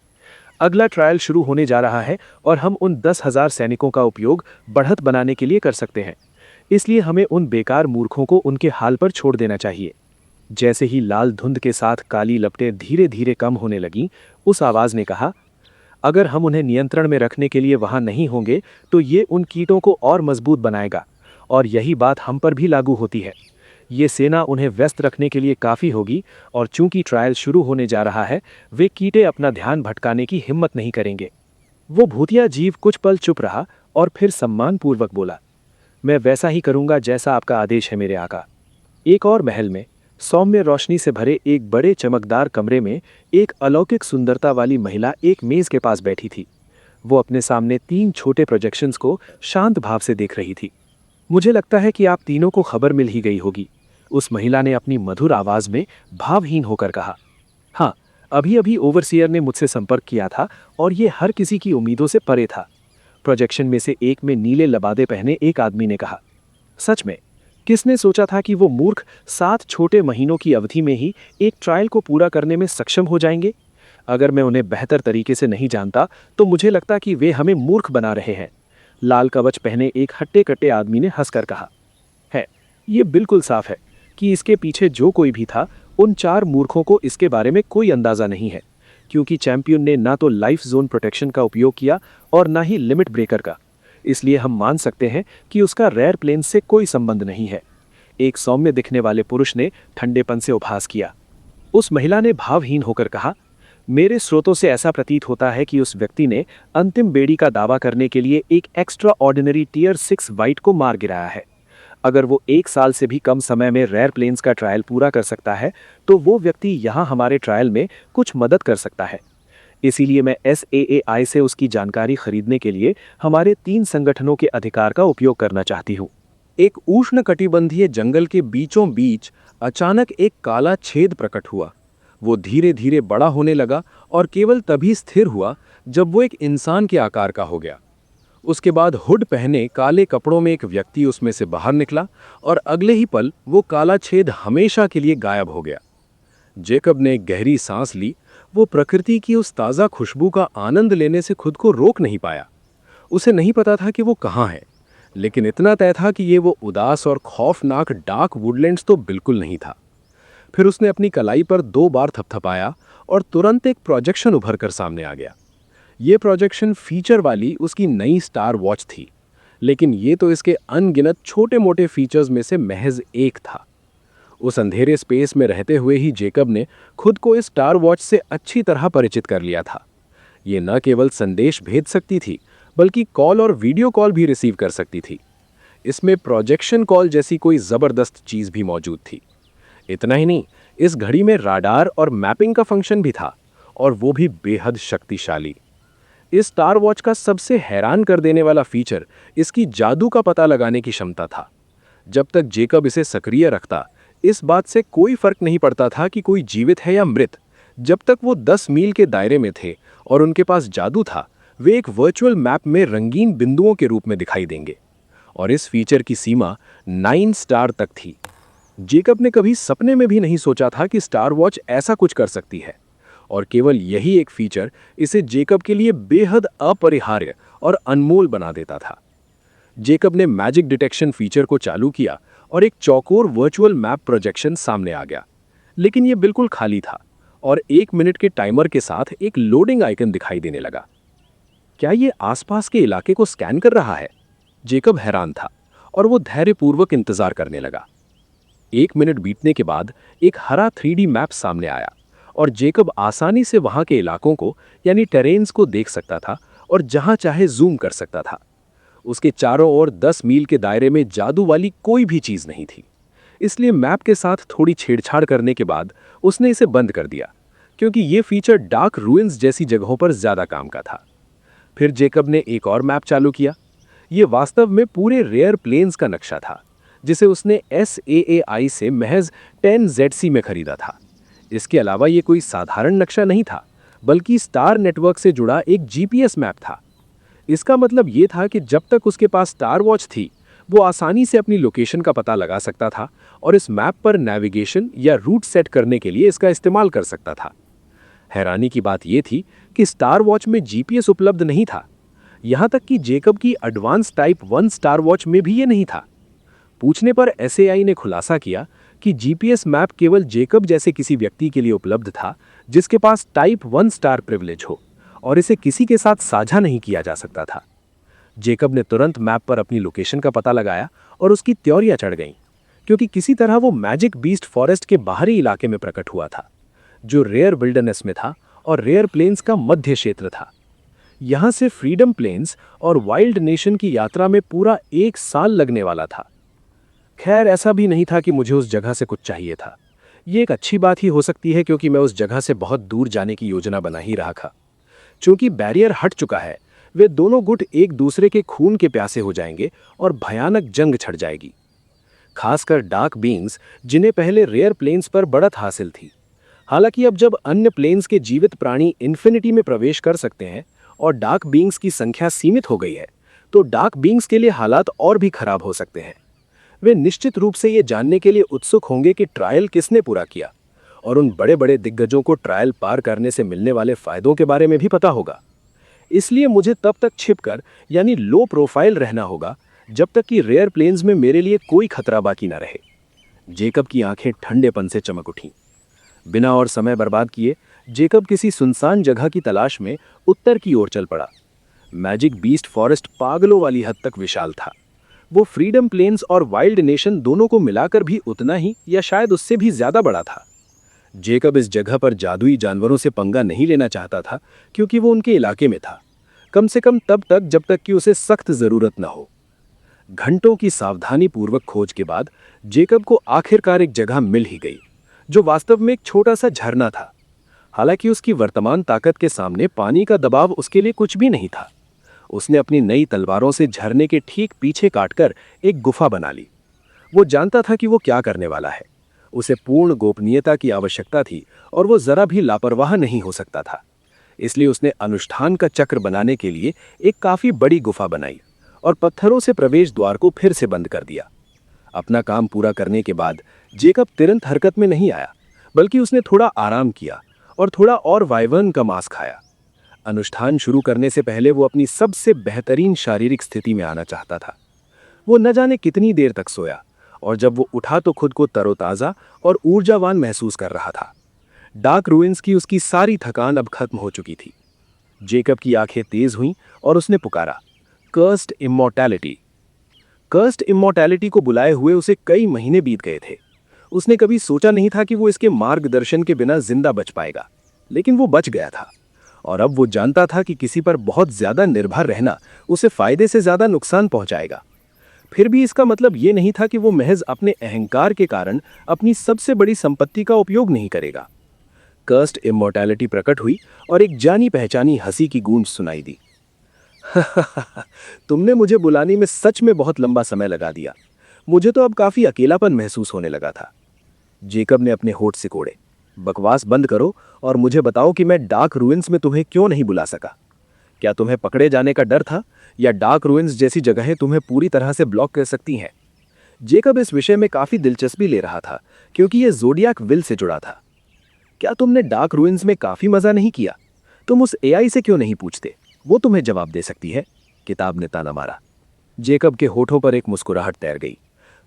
Speaker 3: अगला ट्रायल शुरू होने जा रहा है और हम उन 10,000 सैनिकों का उपयोग बढ़त बनाने के लिए कर सकते हैं, इसलिए हमें उन बेकार मूर्खों को उनके हाल पर छोड़ देना चाहिए। जैसे ही लाल धुंध के साथ काली लपटें धीरे धीरे कम होने लगीं, उस आवाज ने कहा, अगर हम उन्हें नियंत्रण में रखने के लिए वहां नहीं होंगे तो ये उन कीटों को और मजबूत बनाएगा, और यही बात हम पर भी लागू होती है। ये सेना उन्हें व्यस्त रखने के लिए काफ़ी होगी, और चूंकि ट्रायल शुरू होने जा रहा है, वे कीटे अपना ध्यान भटकाने की हिम्मत नहीं करेंगे। वो भूतिया जीव कुछ पल चुप रहा और फिर सम्मानपूर्वक बोला, मैं वैसा ही करूंगा जैसा आपका आदेश है मेरे आका। एक और महल में सौम्य रोशनी से भरे एक बड़े चमकदार कमरे में एक अलौकिक सुंदरता वाली महिला एक मेज के पास बैठी थी। वो अपने सामने 3 छोटे प्रोजेक्शंस को शांत भाव से देख रही थी। मुझे लगता है कि आप तीनों को खबर मिल ही गई होगी। उस महिला ने अपनी मधुर आवाज में भावहीन होकर कहा। हाँ, अभी अभी ओवरसियर ने मुझसे संपर्क किया था और ये हर किसी की उम्मीदों से परे था। प्रोजेक्शन में से एक में नीले लबादे पहने एक आदमी ने कहा। सच में, किसने सोचा था कि वो मूर्ख 7 छोटे महीनों की अवधि में ही एक ट्रायल को पूरा करने में सक्षम हो जाएंगे? अगर मैं उन्हें बेहतर तरीके से नहीं जानता तो मुझे लगता कि वे हमें मूर्ख बना रहे हैं। लाल कवच पहने एक हट्टे कट्टे आदमी ने हंसकर कहा। है, ये बिल्कुल साफ है कि इसके पीछे जो कोई भी था, उन 4 मूर्खों को इसके बारे में कोई अंदाजा नहीं है, क्योंकि चैंपियन ने ना तो लाइफ जोन प्रोटेक्शन का उपयोग किया और ना ही लिमिट ब्रेकर का। इसलिए हम मान सकते हैं कि उसका रेयर प्लेन से कोई संबंध नहीं है। एक सौम्य दिखने वाले पुरुष ने ठंडेपन से उपहास किया। उस महिला ने भावहीन होकर कहा, मेरे स्रोतों से ऐसा प्रतीत होता है कि उस व्यक्ति ने अंतिम बेड़ी का दावा करने के लिए एक एक्स्ट्रा ऑर्डिनरी टियर 6 वाइट को मार गिराया है। अगर वो 1 साल से भी कम समय में रेयर प्लेन्स का ट्रायल पूरा कर सकता है तो वो व्यक्ति यहाँ हमारे ट्रायल में कुछ मदद कर सकता है। इसीलिए मैं SAAI से उसकी जानकारी खरीदने के लिए हमारे 3 संगठनों के अधिकार का उपयोग करना चाहती हूँ।
Speaker 2: एक उष्णकटिबंधीय जंगल के बीचों बीच अचानक एक काला छेद प्रकट हुआ। वो धीरे धीरे बड़ा होने लगा और केवल तभी स्थिर हुआ जब वो एक इंसान के आकार का हो गया। उसके बाद हुड पहने काले कपड़ों में एक व्यक्ति उसमें से बाहर निकला और अगले ही पल वो काला छेद हमेशा के लिए गायब हो गया। जेकब ने एक गहरी सांस ली। वो प्रकृति की उस ताज़ा खुशबू का आनंद लेने से खुद को रोक नहीं पाया। उसे नहीं पता था कि वो कहाँ है, लेकिन इतना तय था कि ये वो उदास और खौफनाक डार्क वुडलैंड्स तो बिल्कुल नहीं था। फिर उसने अपनी कलाई पर 2 बार थपथपाया और तुरंत एक प्रोजेक्शन उभर कर सामने आ गया। ये प्रोजेक्शन फीचर वाली उसकी नई स्टार वॉच थी, लेकिन ये तो इसके अनगिनत छोटे मोटे फीचर्स में से महज एक था। उस अंधेरे स्पेस में रहते हुए ही जेकब ने खुद को इस स्टार वॉच से अच्छी तरह परिचित कर लिया था। ये न केवल संदेश भेज सकती थी, बल्कि कॉल और वीडियो कॉल भी रिसीव कर सकती थी। इसमें प्रोजेक्शन कॉल जैसी कोई ज़बरदस्त चीज़ भी मौजूद थी। इतना ही नहीं, इस घड़ी में राडार और मैपिंग का फंक्शन भी था, और वो भी बेहद शक्तिशाली। इस स्टार वॉच का सबसे हैरान कर देने वाला फीचर इसकी जादू का पता लगाने की क्षमता था। जब तक जेकब इसे सक्रिय रखता, इस बात से कोई फर्क नहीं पड़ता था कि कोई जीवित है या मृत। जब तक वो 10 मील के दायरे में थे और उनके पास जादू था, वे एक वर्चुअल मैप में रंगीन बिंदुओं के रूप में दिखाई देंगे। और इस फीचर की सीमा 9 स्टार तक थी। जेकब ने कभी सपने में भी नहीं सोचा था कि स्टार वॉच ऐसा कुछ कर सकती है, और केवल यही एक फीचर इसे जेकब के लिए बेहद अपरिहार्य और अनमोल बना देता था। जेकब ने मैजिक डिटेक्शन फीचर को चालू किया और एक चौकोर वर्चुअल मैप प्रोजेक्शन सामने आ गया, लेकिन यह बिल्कुल खाली था और 1 मिनट के टाइमर के साथ एक लोडिंग आइकन दिखाई देने लगा। क्या ये आसपास के इलाके को स्कैन कर रहा है? जेकब हैरान था और वो धैर्यपूर्वक इंतजार करने लगा। 1 मिनट बीतने के बाद एक हरा 3D मैप सामने आया और जेकब आसानी से वहां के इलाकों को यानी टेरेन्स को देख सकता था और जहां चाहे जूम कर सकता था। उसके चारों ओर 10 मील के दायरे में जादू वाली कोई भी चीज नहीं थी, इसलिए मैप के साथ थोड़ी छेड़छाड़ करने के बाद उसने इसे बंद कर दिया, क्योंकि ये फीचर डार्क रूइंस जैसी जगहों पर ज्यादा काम का था। फिर जेकब ने एक और मैप चालू किया। ये वास्तव में पूरे रेयर प्लेन्स का नक्शा था, जिसे उसने SAAI से महज 10 ZC में खरीदा था। इसके अलावा ये कोई साधारण नक्शा नहीं था, बल्कि स्टार नेटवर्क से जुड़ा एक GPS मैप था। इसका मतलब ये था कि जब तक उसके पास स्टार वॉच थी, वो आसानी से अपनी लोकेशन का पता लगा सकता था और इस मैप पर नेविगेशन या रूट सेट करने के लिए इसका इस्तेमाल कर सकता था। हैरानी की बात यह थी कि स्टार वॉच में GPS उपलब्ध नहीं था। यहां तक कि जेकब की एडवांस टाइप 1 स्टार वॉच में भी ये नहीं था। पूछने पर SAI ने खुलासा किया कि GPS मैप केवल जेकब जैसे किसी व्यक्ति के लिए उपलब्ध था जिसके पास टाइप 1 स्टार प्रिविलेज हो, और इसे किसी के साथ साझा नहीं किया जा सकता था। जेकब ने तुरंत मैप पर अपनी लोकेशन का पता लगाया और उसकी त्योरियां चढ़ गईं, क्योंकि किसी तरह वो मैजिक बीस्ट फॉरेस्ट के बाहरी इलाके में प्रकट हुआ था, जो रेयर विल्डरनेस में था और रेयर प्लेन्स का मध्य क्षेत्र था। यहां से फ्रीडम प्लेन्स और वाइल्ड नेशन की यात्रा में पूरा 1 साल लगने वाला था। खैर, ऐसा भी नहीं था कि मुझे उस जगह से कुछ चाहिए था। ये एक अच्छी बात ही हो सकती है, क्योंकि मैं उस जगह से बहुत दूर जाने की योजना बना ही रहा था। चूंकि बैरियर हट चुका है, वे दोनों गुट एक दूसरे के खून के प्यासे हो जाएंगे और भयानक जंग छिड़ जाएगी।
Speaker 3: खासकर डार्क बीइंग्स जिन्हें पहले रेयर प्लेन्स पर बढ़त हासिल थी। हालांकि अब जब अन्य प्लेन्स के जीवित प्राणी इन्फिनिटी में प्रवेश कर सकते हैं और डार्क बीइंग्स की संख्या सीमित हो गई है, तो डार्क बीइंग्स के लिए हालात और भी खराब हो सकते हैं। वे निश्चित रूप से ये जानने के लिए उत्सुक होंगे कि ट्रायल किसने पूरा किया, और उन बड़े बड़े दिग्गजों को ट्रायल पार करने से मिलने वाले फायदों के बारे में भी पता होगा। इसलिए मुझे तब तक छिपकर यानी लो प्रोफाइल रहना होगा जब तक कि रेयर प्लेन्स में मेरे लिए कोई खतरा बाकी न रहे। जेकब की आंखें ठंडेपन से चमक उठीं। बिना और समय बर्बाद किए जेकब किसी सुनसान जगह की तलाश में उत्तर की ओर चल पड़ा। मैजिक बीस्ट फॉरेस्ट पागलों वाली हद तक विशाल था। वो फ्रीडम प्लेन्स और वाइल्ड नेशन दोनों को मिलाकर भी उतना ही या शायद उससे भी ज्यादा बड़ा था। जेकब इस जगह पर जादुई जानवरों से पंगा नहीं लेना चाहता था, क्योंकि वो उनके इलाके में था, कम से कम तब तक जब तक कि उसे सख्त जरूरत न हो। घंटों की सावधानीपूर्वक खोज के बाद जेकब को आखिरकार एक जगह मिल ही गई, जो वास्तव में एक छोटा सा झरना था। हालांकि उसकी वर्तमान ताकत के सामने पानी का दबाव उसके लिए कुछ भी नहीं था। उसने अपनी नई तलवारों से झरने के ठीक पीछे काटकर एक गुफा बना ली। वो जानता था कि वो क्या करने वाला है। उसे पूर्ण गोपनीयता की आवश्यकता थी और वो जरा भी लापरवाह नहीं हो सकता था। इसलिए उसने अनुष्ठान का चक्र बनाने के लिए एक काफी बड़ी गुफा बनाई और पत्थरों से प्रवेश द्वार को फिर से बंद कर दिया। अपना काम पूरा करने के बाद जेकब तुरंत हरकत में नहीं आया, बल्कि उसने थोड़ा आराम किया और थोड़ा और वाइवर्न का मांस खाया। अनुष्ठान शुरू करने से पहले वो अपनी सबसे बेहतरीन शारीरिक स्थिति में आना चाहता था। वो न जाने कितनी देर तक सोया, और जब वो उठा तो खुद को तरोताजा और ऊर्जावान महसूस कर रहा था। डार्क रूइंस की उसकी सारी थकान अब खत्म हो चुकी थी। जेकब की आंखें तेज हुईं और उसने पुकारा, कर्स्ड इमॉर्टैलिटी। कर्स्ड इमॉर्टैलिटी को बुलाए हुए उसे कई महीने बीत गए थे। उसने कभी सोचा नहीं था कि वो इसके मार्गदर्शन के बिना जिंदा बच पाएगा, लेकिन वो बच गया था। और अब वो जानता था कि किसी पर बहुत ज्यादा निर्भर रहना उसे फायदे से ज्यादा नुकसान पहुंचाएगा। फिर भी इसका मतलब ये नहीं था कि वो महज अपने अहंकार के कारण अपनी सबसे बड़ी संपत्ति का उपयोग नहीं करेगा। कर्स्ड इमॉर्टैलिटी प्रकट हुई और एक जानी पहचानी हंसी की गूंज सुनाई दी। तुमने मुझे बुलाने में सच में बहुत लंबा समय लगा दिया। मुझे तो अब काफी अकेलापन महसूस होने लगा था। जेकब ने अपने होठ सिकोड़े। बकवास बंद करो और मुझे बताओ कि मैं डार्क रूइंस में तुम्हें क्यों नहीं बुला सका। क्या तुम्हें पकड़े जाने का डर था, या डार्क रूइंस जैसी जगहें तुम्हें पूरी तरह से ब्लॉक कर सकती हैं? जेकब इस विषय में काफी दिलचस्पी ले रहा था, क्योंकि यह ज़ोडियाक विल से जुड़ा था। क्या तुमने डार्क रूइंस में काफी मजा नहीं किया? तुम उस एआई से क्यों नहीं पूछते? वो तुम्हें जवाब दे सकती है। किताब ने ताना मारा। जेकब के होठों पर एक मुस्कुराहट तैर गई।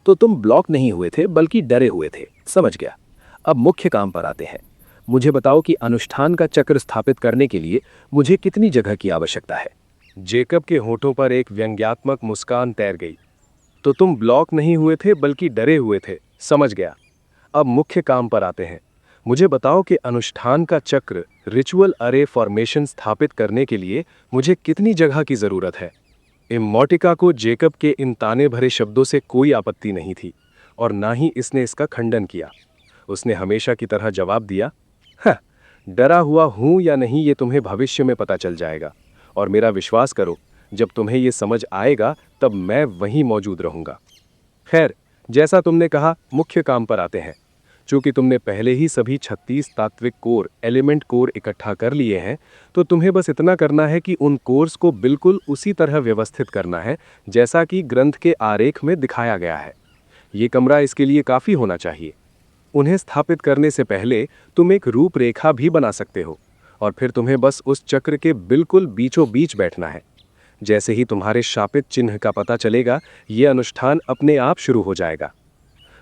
Speaker 3: तो तुम ब्लॉक नहीं हुए थे, बल्कि डरे हुए थे। समझ गया। अब मुख्य काम पर आते हैं। मुझे बताओ कि अनुष्ठान का चक्र स्थापित करने के लिए मुझे कितनी जगह की आवश्यकता है?
Speaker 1: जेकब के होठों पर एक व्यंग्यात्मक मुस्कान तैर गई। तो तुम ब्लॉक नहीं हुए थे, बल्कि डरे हुए थे। समझ गया। अब मुख्य काम पर आते हैं। मुझे बताओ कि अनुष्ठान का चक्र रिचुअल अरे फॉर्मेशन स्थापित करने के लिए मुझे कितनी जगह की जरूरत है? इमॉर्टिका को जेकब के इन ताने भरे शब्दों से कोई आपत्ति नहीं थी, और ना ही इसने इसका खंडन किया। उसने हमेशा की तरह जवाब दिया, हाँ, डरा हुआ हूं या नहीं ये तुम्हें भविष्य में पता चल जाएगा, और मेरा विश्वास करो, जब तुम्हें ये समझ आएगा तब मैं वहीं मौजूद रहूंगा। खैर, जैसा तुमने कहा, मुख्य काम पर आते हैं। चूंकि तुमने पहले ही सभी 36 तात्विक कोर, एलिमेंट कोर इकट्ठा कर लिए हैं, तो तुम्हें बस इतना करना है कि उन कोर्स को बिल्कुल उसी तरह व्यवस्थित करना है जैसा कि ग्रंथ के आरेख में दिखाया गया है। ये कमरा इसके लिए काफ़ी होना चाहिए। उन्हें स्थापित करने से पहले तुम एक रूपरेखा भी बना सकते हो, और फिर तुम्हें बस उस चक्र के बिल्कुल बीचों बीच बैठना है। जैसे ही तुम्हारे शापित चिन्ह का पता चलेगा, ये अनुष्ठान अपने आप शुरू हो जाएगा।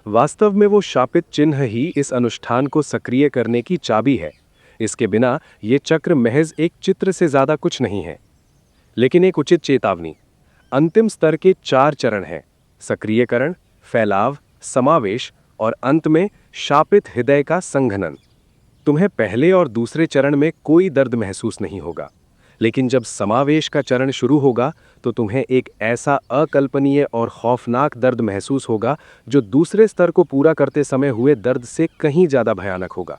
Speaker 1: वास्तव में वो शापित चिन्ह ही इस अनुष्ठान को सक्रिय करने की चाबी है। इसके बिना ये चक्र महज एक चित्र से ज़्यादा कुछ नहीं है। लेकिन एक उचित चेतावनी, अंतिम स्तर के 4 चरण हैं: सक्रियकरण, फैलाव, समावेश और अंत में शापित हृदय का संघनन। तुम्हें पहले और दूसरे चरण में कोई दर्द महसूस नहीं होगा, लेकिन जब समावेश का चरण शुरू होगा तो तुम्हें एक ऐसा अकल्पनीय और खौफनाक दर्द महसूस होगा जो दूसरे स्तर को पूरा करते समय हुए दर्द से कहीं ज़्यादा भयानक होगा।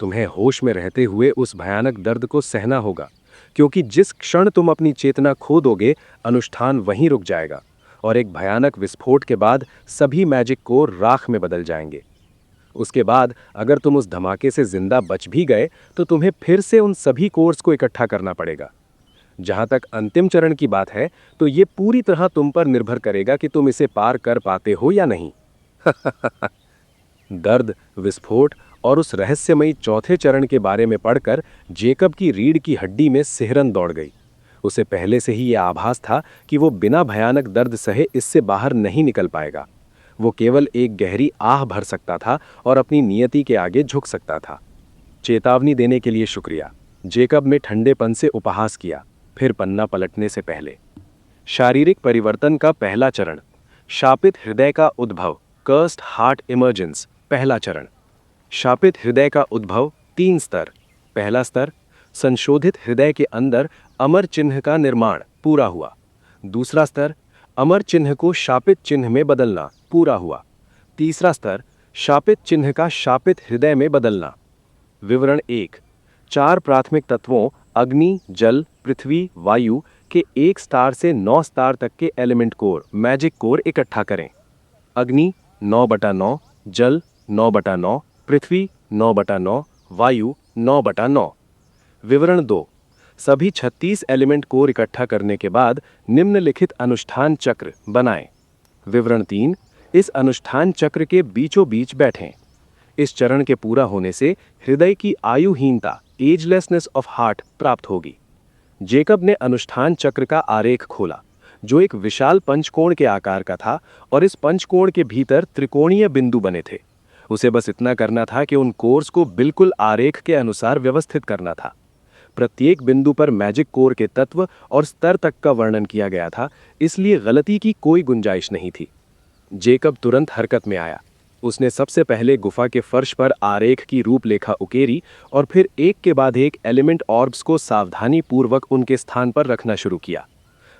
Speaker 1: तुम्हें होश में रहते हुए उस भयानक दर्द को सहना होगा, क्योंकि जिस क्षण तुम अपनी चेतना खो दोगे, अनुष्ठान वहीं रुक जाएगा
Speaker 3: और एक भयानक विस्फोट के बाद सभी मैजिक कोर राख में बदल जाएंगे। उसके बाद अगर तुम उस धमाके से जिंदा बच भी गए तो तुम्हें फिर से उन सभी कोर्स को इकट्ठा करना पड़ेगा। जहां तक अंतिम चरण की बात है तो ये पूरी तरह तुम पर निर्भर करेगा कि तुम इसे पार कर पाते हो या नहीं। दर्द, विस्फोट और उस रहस्यमयी चौथे चरण के बारे में पढ़कर जेकब की रीढ़ की हड्डी में सिहरन दौड़ गई। उसे पहले से ही यह आभास था कि वो बिना भयानक दर्द सहे इससे बाहर नहीं निकल पाएगा। वो केवल एक गहरी आह भर सकता था और अपनी नियति के आगे झुक सकता था। चेतावनी देने के लिए शुक्रिया, जेकब ने ठंडेपन से उपहास किया, फिर पन्ना पलटने से पहले। शारीरिक परिवर्तन का पहला चरण, शापित हृदय का उद्भव, कर्स्ड हार्ट इमर्जेंस। पहला चरण, शापित हृदय का उद्भव, 3 स्तर। पहला स्तर, संशोधित हृदय के अंदर अमर चिन्ह का निर्माण, पूरा हुआ। दूसरा स्तर, अमर चिन्ह को शापित चिन्ह में बदलना, पूरा हुआ। तीसरा स्तर, शापित चिन्ह का शापित हृदय में बदलना। विवरण 1, 4 प्राथमिक तत्वों अग्नि, जल, पृथ्वी, वायु के 1 स्टार से 9 स्टार तक के एलिमेंट कोर, मैजिक कोर इकट्ठा करें। अग्नि 9/9, जल 9/9, पृथ्वी 9/9, वायु 9/9। विवरण 2, सभी 36 एलिमेंट कोर इकट्ठा करने के बाद निम्नलिखित अनुष्ठान चक्र बनाएं। विवरण 3, इस अनुष्ठान चक्र के बीचों बीच बैठें। इस चरण के पूरा होने से हृदय की आयुहीनता, एजलेसनेस ऑफ हार्ट प्राप्त होगी। जेकब ने अनुष्ठान चक्र का आरेख खोला, जो एक विशाल पंचकोण के आकार का था, और इस पंचकोण के भीतर त्रिकोणीय बिंदु बने थे। उसे बस इतना करना था कि उन कोर्स को बिल्कुल आरेख के अनुसार व्यवस्थित करना था। प्रत्येक बिंदु पर मैजिक कोर के तत्व और स्तर तक का वर्णन किया गया था, इसलिए गलती की कोई गुंजाइश नहीं थी। जेकब तुरंत हरकत में आया। उसने सबसे पहले गुफा के फर्श पर आरेख की रूपरेखा उकेरी और फिर एक के बाद एक एलिमेंट ऑर्ब्स को सावधानी पूर्वक उनके स्थान पर रखना शुरू किया।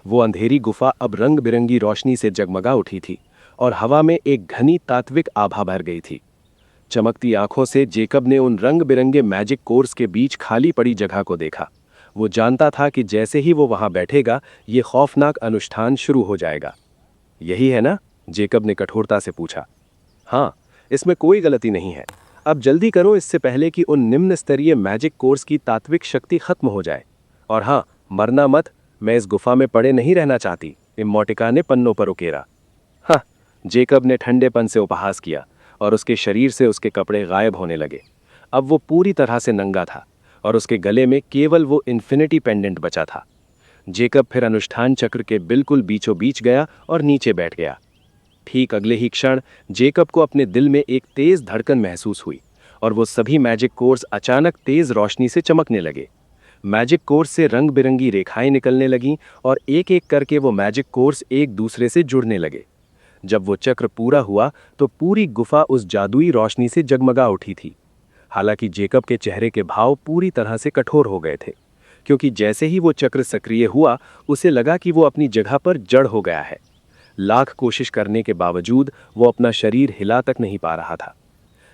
Speaker 3: वो अंधेरी गुफा अब रंग बिरंगी रोशनी से जगमगा उठी थी और हवा में एक घनी तात्विक आभा भर गई थी। चमकती आंखों से जेकब ने उन रंग बिरंगे मैजिक कोर्स के बीच खाली पड़ी जगह को देखा। वो जानता था कि जैसे ही वो वहां बैठेगा, ये खौफनाक अनुष्ठान शुरू हो जाएगा। यही है ना? जेकब ने कठोरता से पूछा। हाँ, इसमें कोई गलती नहीं है। अब जल्दी करो, इससे पहले कि उन निम्न स्तरीय मैजिक कोर्स की तात्विक शक्ति खत्म हो जाए। और हाँ, मरना मत, मैं इस गुफा में पड़े नहीं रहना चाहती, इमोटिका ने पन्नों पर उकेरा। हाँ, जेकब ने ठंडेपन से उपहास किया और उसके शरीर से उसके कपड़े गायब होने लगे। अब वो पूरी तरह से नंगा था और उसके गले में केवल वो इन्फिनिटी पेंडेंट बचा था। जेकब फिर अनुष्ठान चक्र के बिल्कुल बीचों बीच गया और नीचे बैठ गया। ठीक अगले ही क्षण जेकब को अपने दिल में एक तेज धड़कन महसूस हुई और वो सभी मैजिक कोर्स अचानक तेज रोशनी से चमकने लगे। मैजिक कोर्स से रंग बिरंगी रेखाएं निकलने लगीं और एक एक करके वो मैजिक कोर्स एक दूसरे से जुड़ने लगे। जब वो चक्र पूरा हुआ तो पूरी गुफा उस जादुई रोशनी से जगमगा उठी थी। हालांकि जेकब के चेहरे के भाव पूरी तरह से कठोर हो गए थे, क्योंकि जैसे ही वो चक्र सक्रिय हुआ उसे लगा कि वो अपनी जगह पर जड़ हो गया है। लाख कोशिश करने के बावजूद वो अपना शरीर हिला तक नहीं पा रहा था।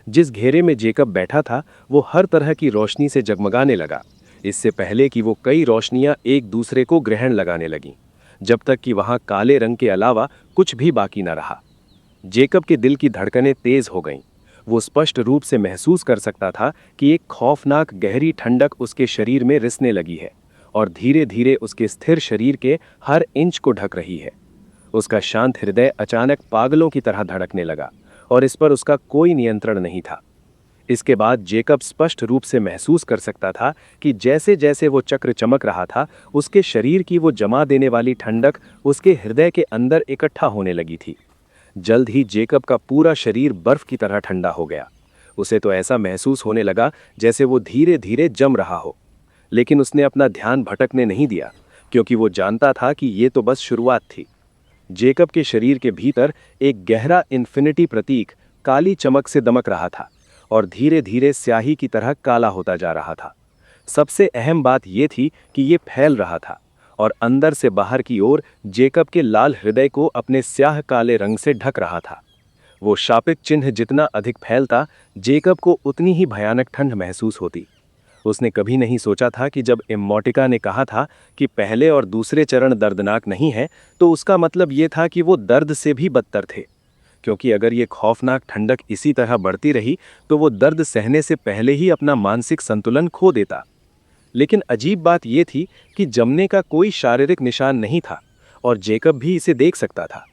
Speaker 3: जिस घेरे में जेकब बैठा था वो हर तरह की रोशनी से जगमगाने लगा, इससे पहले कि वो कई रोशनियां एक दूसरे को ग्रहण लगाने लगीं, जब तक कि वहां काले रंग के अलावा कुछ भी बाकी न रहा। जेकब के दिल की धड़कनें तेज हो गईं। वो स्पष्ट रूप से महसूस कर सकता था कि एक खौफनाक गहरी ठंडक उसके शरीर में रिसने लगी है और धीरे धीरे उसके स्थिर शरीर के हर इंच को ढक रही है। उसका शांत हृदय अचानक पागलों की तरह धड़कने लगा और इस पर उसका कोई नियंत्रण नहीं था। इसके बाद जेकब स्पष्ट रूप से महसूस कर सकता था कि जैसे जैसे वो चक्र चमक रहा था, उसके शरीर की वो जमा देने वाली ठंडक उसके हृदय के अंदर इकट्ठा होने लगी थी। जल्द ही जेकब का पूरा शरीर बर्फ की तरह ठंडा हो गया। उसे तो ऐसा महसूस होने लगा जैसे वो धीरे धीरे जम रहा हो। लेकिन उसने अपना ध्यान भटकने नहीं दिया, क्योंकि वो जानता था कि ये तो बस शुरुआत थी। जेकब के शरीर के भीतर एक गहरा इन्फिनिटी प्रतीक काली चमक से दमक रहा था और धीरे धीरे स्याही की तरह काला होता जा रहा था। सबसे अहम बात यह थी कि ये फैल रहा था और अंदर से बाहर की ओर जेकब के लाल हृदय को अपने स्याह काले रंग से ढक रहा था। वो शापित चिन्ह जितना अधिक फैलता, जेकब को उतनी ही भयानक ठंड महसूस होती।
Speaker 2: उसने कभी नहीं सोचा था कि जब इम्मोटिका ने कहा था कि पहले और दूसरे चरण दर्दनाक नहीं है, तो उसका मतलब ये था कि वो दर्द से भी बदतर थे। क्योंकि अगर ये खौफनाक ठंडक इसी तरह बढ़ती रही तो वो दर्द सहने से पहले ही अपना मानसिक संतुलन खो देता। लेकिन अजीब बात यह थी कि जमने का कोई शारीरिक निशान नहीं था और जेकब भी इसे देख सकता था।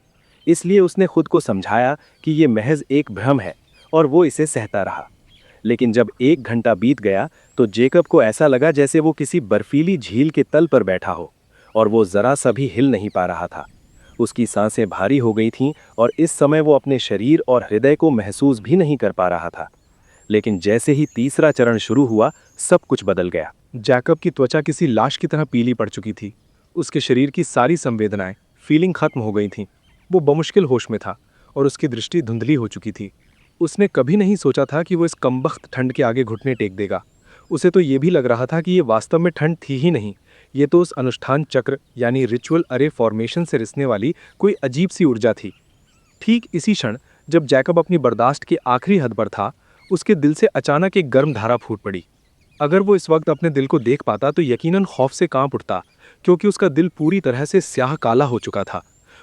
Speaker 2: इसलिए उसने खुद को समझाया कि ये महज एक भ्रम है और वो इसे सहता रहा। लेकिन जब 1 घंटा बीत गया तो जेकब को ऐसा लगा जैसे वो किसी बर्फीली झील के तल पर बैठा हो और वो जरा सा भी हिल नहीं पा रहा था। उसकी सांसें भारी हो गई थीं और इस समय वो अपने शरीर और हृदय को महसूस भी नहीं कर पा रहा था। लेकिन जैसे ही तीसरा चरण शुरू हुआ, सब कुछ बदल गया।
Speaker 1: जैकब की त्वचा किसी लाश की तरह पीली पड़ चुकी थी। उसके शरीर की सारी संवेदनाएं, फीलिंग खत्म हो गई थीं। वो बमुश्किल होश में था और उसकी दृष्टि धुंधली हो चुकी थी। उसने कभी नहीं सोचा था कि वो इस कमबख्त ठंड के आगे घुटने टेक देगा। उसे तो ये भी लग रहा था कि ये वास्तव में ठंड थी ही नहीं, ये तो उस अनुष्ठान चक्र यानी रिचुअल अरे फॉर्मेशन से रिसने वाली कोई अजीब सी ऊर्जा थी। ठीक इसी क्षण जब जैकब अपनी बर्दाश्त की आखिरी हद पर था, उसके दिल से अचानक एक गर्म धारा फूट पड़ी। अगर वो इस वक्त अपने दिल को देख पाता तो यकीनन खौफ से कांप उठता, क्योंकि उसका दिल पूरी तरह से स्याह काला हो चुका था।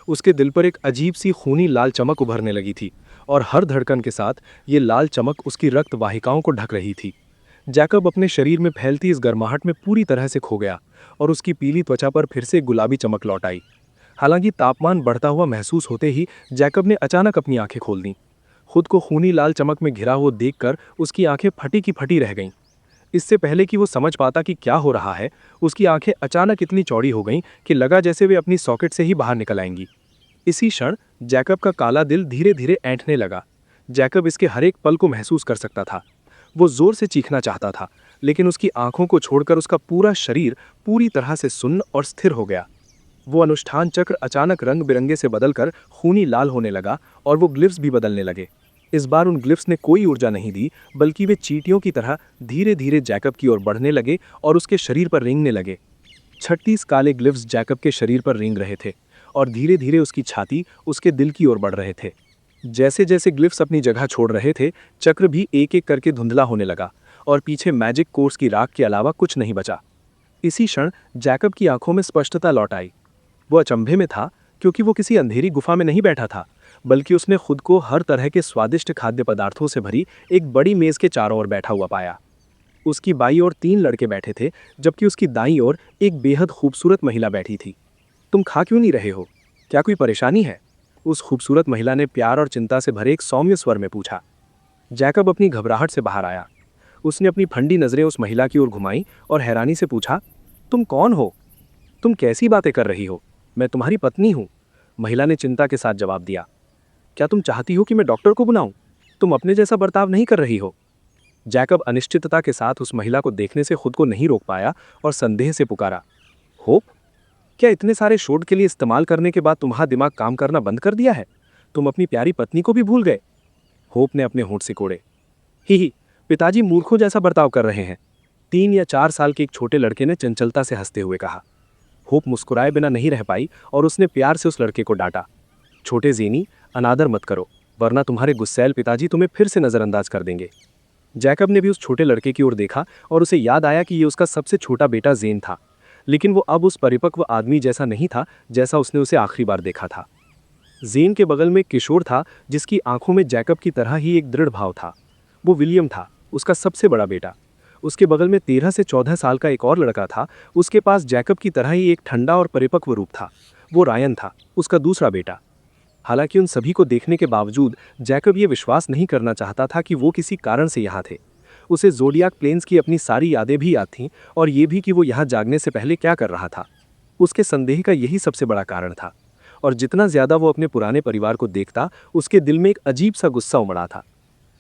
Speaker 1: उसके दिल पर एक अजीब सी खूनी लाल चमक उभरने लगी थी और हर धड़कन के साथ ये लाल चमक उसकी रक्त वाहिकाओं को ढक रही थी। जैकब अपने शरीर में फैलती इस गर्माहट में पूरी तरह से खो गया और उसकी पीली त्वचा पर फिर से गुलाबी चमक लौट आई। हालांकि तापमान बढ़ता हुआ महसूस होते ही जैकब ने अचानक अपनी आंखें खोल दी। खुद को खूनी लाल चमक में घिरा हुआ देखकर उसकी आंखें फटी की फटी रह गईं। इससे पहले कि वो समझ पाता कि क्या हो रहा है, उसकी आंखें अचानक इतनी चौड़ी हो गईं कि लगा जैसे वे अपनी सॉकेट से ही बाहर निकल आएंगी। इसी क्षण जैकब का काला दिल धीरे धीरे ऐंठने लगा। जैकब इसके हर एक पल को महसूस कर सकता था। वो जोर से चीखना चाहता था, लेकिन उसकी आंखों को छोड़कर उसका पूरा शरीर पूरी तरह से सुन्न और स्थिर हो गया। वो अनुष्ठान चक्र अचानक रंग बिरंगे से बदलकर खूनी लाल होने लगा और वो ग्लिफ्स भी बदलने लगे। इस बार उन ग्लिफ्स ने कोई ऊर्जा नहीं दी, बल्कि वे चींटियों की तरह धीरे धीरे जैकब की ओर बढ़ने लगे और उसके शरीर पर रेंगने लगे। 36 काले ग्लिफ्स जैकब के शरीर पर रेंग रहे थे और धीरे धीरे उसकी छाती उसके दिल की ओर बढ़ रहे थे। जैसे जैसे ग्लिफ्स अपनी जगह छोड़ रहे थे, चक्र भी एक एक करके धुंधला होने लगा और पीछे मैजिक कोर्स की राख के अलावा कुछ नहीं बचा। इसी क्षण जैकब की आंखों में स्पष्टता लौट आई। वो अचंभे में था, क्योंकि वो किसी अंधेरी गुफा में नहीं बैठा था, बल्कि उसने खुद को हर तरह के स्वादिष्ट खाद्य पदार्थों से भरी एक बड़ी मेज के चारों ओर बैठा हुआ पाया। उसकी बाईं ओर 3 लड़के बैठे थे, जबकि उसकी दाईं ओर एक बेहद खूबसूरत महिला बैठी थी। तुम खा क्यों नहीं रहे हो? क्या कोई परेशानी है? उस खूबसूरत महिला ने प्यार और चिंता से भरे एक सौम्य स्वर में पूछा। जैकब अपनी घबराहट से बाहर आया। उसने अपनी फंडी नजरें उस महिला की ओर घुमाई और हैरानी से पूछा, तुम कौन हो? तुम कैसी बातें कर रही हो? मैं तुम्हारी पत्नी हूँ। महिला ने चिंता के साथ जवाब दिया। क्या तुम चाहती हो कि मैं डॉक्टर को बुलाऊं? तुम अपने जैसा बर्ताव नहीं कर रही हो। जैकब अनिश्चितता के साथ उस महिला को देखने से खुद को नहीं रोक पाया और संदेह से पुकारा, होप, क्या इतने सारे शोध के लिए इस्तेमाल करने के बाद तुम्हारा दिमाग काम करना बंद कर दिया है? तुम अपनी प्यारी पत्नी को भी भूल गए? होप ने अपने होंठ सिकोड़े। ही, पिताजी मूर्खों जैसा बर्ताव कर रहे हैं। 3 या 4 साल के एक छोटे लड़के ने चंचलता से हंसते हुए कहा। होप मुस्कुराए बिना नहीं रह पाई और उसने प्यार से उस लड़के को डांटा। छोटे ज़ीनी, अनादर मत करो, वरना तुम्हारे गुस्सैल पिताजी तुम्हें फिर से नज़रअंदाज कर देंगे। जैकब ने भी उस छोटे लड़के की ओर देखा और उसे याद आया कि ये उसका सबसे छोटा बेटा ज़ेन था, लेकिन वो अब उस परिपक्व आदमी जैसा नहीं था जैसा उसने उसे आखिरी बार देखा था। ज़ेन के बगल में एक किशोर था जिसकी आंखों में जैकब की तरह ही एक दृढ़ भाव था। वो विलियम था, उसका सबसे बड़ा बेटा। उसके बगल में 13 से 14 साल का एक और लड़का था। उसके पास जैकब की तरह ही एक ठंडा और परिपक्व रूप था। वो रायन था, उसका दूसरा बेटा। हालांकि उन सभी को देखने के बावजूद जैकब ये विश्वास नहीं करना चाहता था कि वो किसी कारण से यहाँ थे। उसे ज़ोडियाक प्लेन्स की अपनी सारी यादें भी याद थीं और ये भी कि वो यहाँ जागने से पहले क्या कर रहा था। उसके संदेह का यही सबसे बड़ा कारण था और जितना ज़्यादा वो अपने पुराने परिवार को देखता, उसके दिल में एक अजीब सा गुस्सा उमड़ा था।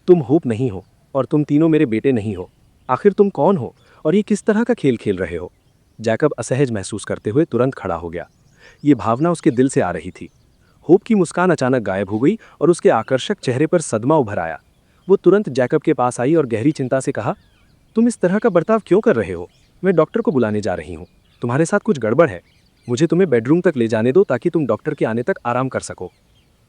Speaker 1: तुम होप नहीं हो और तुम तीनों मेरे बेटे नहीं हो। आखिर तुम कौन हो और ये किस तरह का खेल खेल रहे हो? जैकब असहज महसूस करते हुए तुरंत खड़ा हो गया। ये भावना उसके दिल से आ रही थी। होप की मुस्कान अचानक गायब हो गई और उसके आकर्षक चेहरे पर सदमा उभर आया। वो तुरंत जैकब के पास आई और गहरी चिंता से कहा, तुम इस तरह का बर्ताव क्यों कर रहे हो? मैं डॉक्टर को बुलाने जा रही हूँ। तुम्हारे साथ कुछ गड़बड़ है। मुझे तुम्हें बेडरूम तक ले जाने दो ताकि तुम डॉक्टर के आने तक आराम कर सको।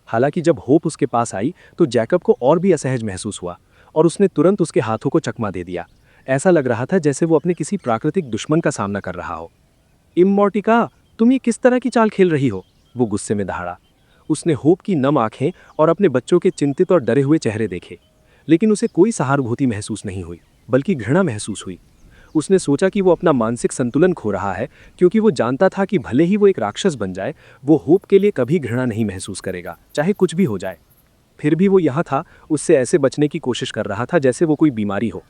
Speaker 1: हालांकि जब होप उसके पास आई तो जैकब को और भी असहज महसूस हुआ और उसने तुरंत उसके हाथों को चकमा दे दिया।
Speaker 3: ऐसा लग रहा था जैसे वो अपने किसी प्राकृतिक दुश्मन का सामना कर रहा हो। इमोर्टिका, तुम ये किस तरह की चाल खेल रही हो? वो गुस्से में दहाड़ा। उसने होप की नम आंखें और अपने बच्चों के चिंतित और डरे हुए चेहरे देखे, लेकिन उसे कोई सहानुभूति महसूस नहीं हुई, बल्कि घृणा महसूस हुई। उसने सोचा कि वो अपना मानसिक संतुलन खो रहा है, क्योंकि वो जानता था कि भले ही वो एक राक्षस बन जाए, वो होप के लिए कभी घृणा नहीं महसूस करेगा, चाहे कुछ भी हो जाए। फिर भी वो यहाँ था, उससे ऐसे बचने की कोशिश कर रहा था जैसे वो कोई बीमारी हो।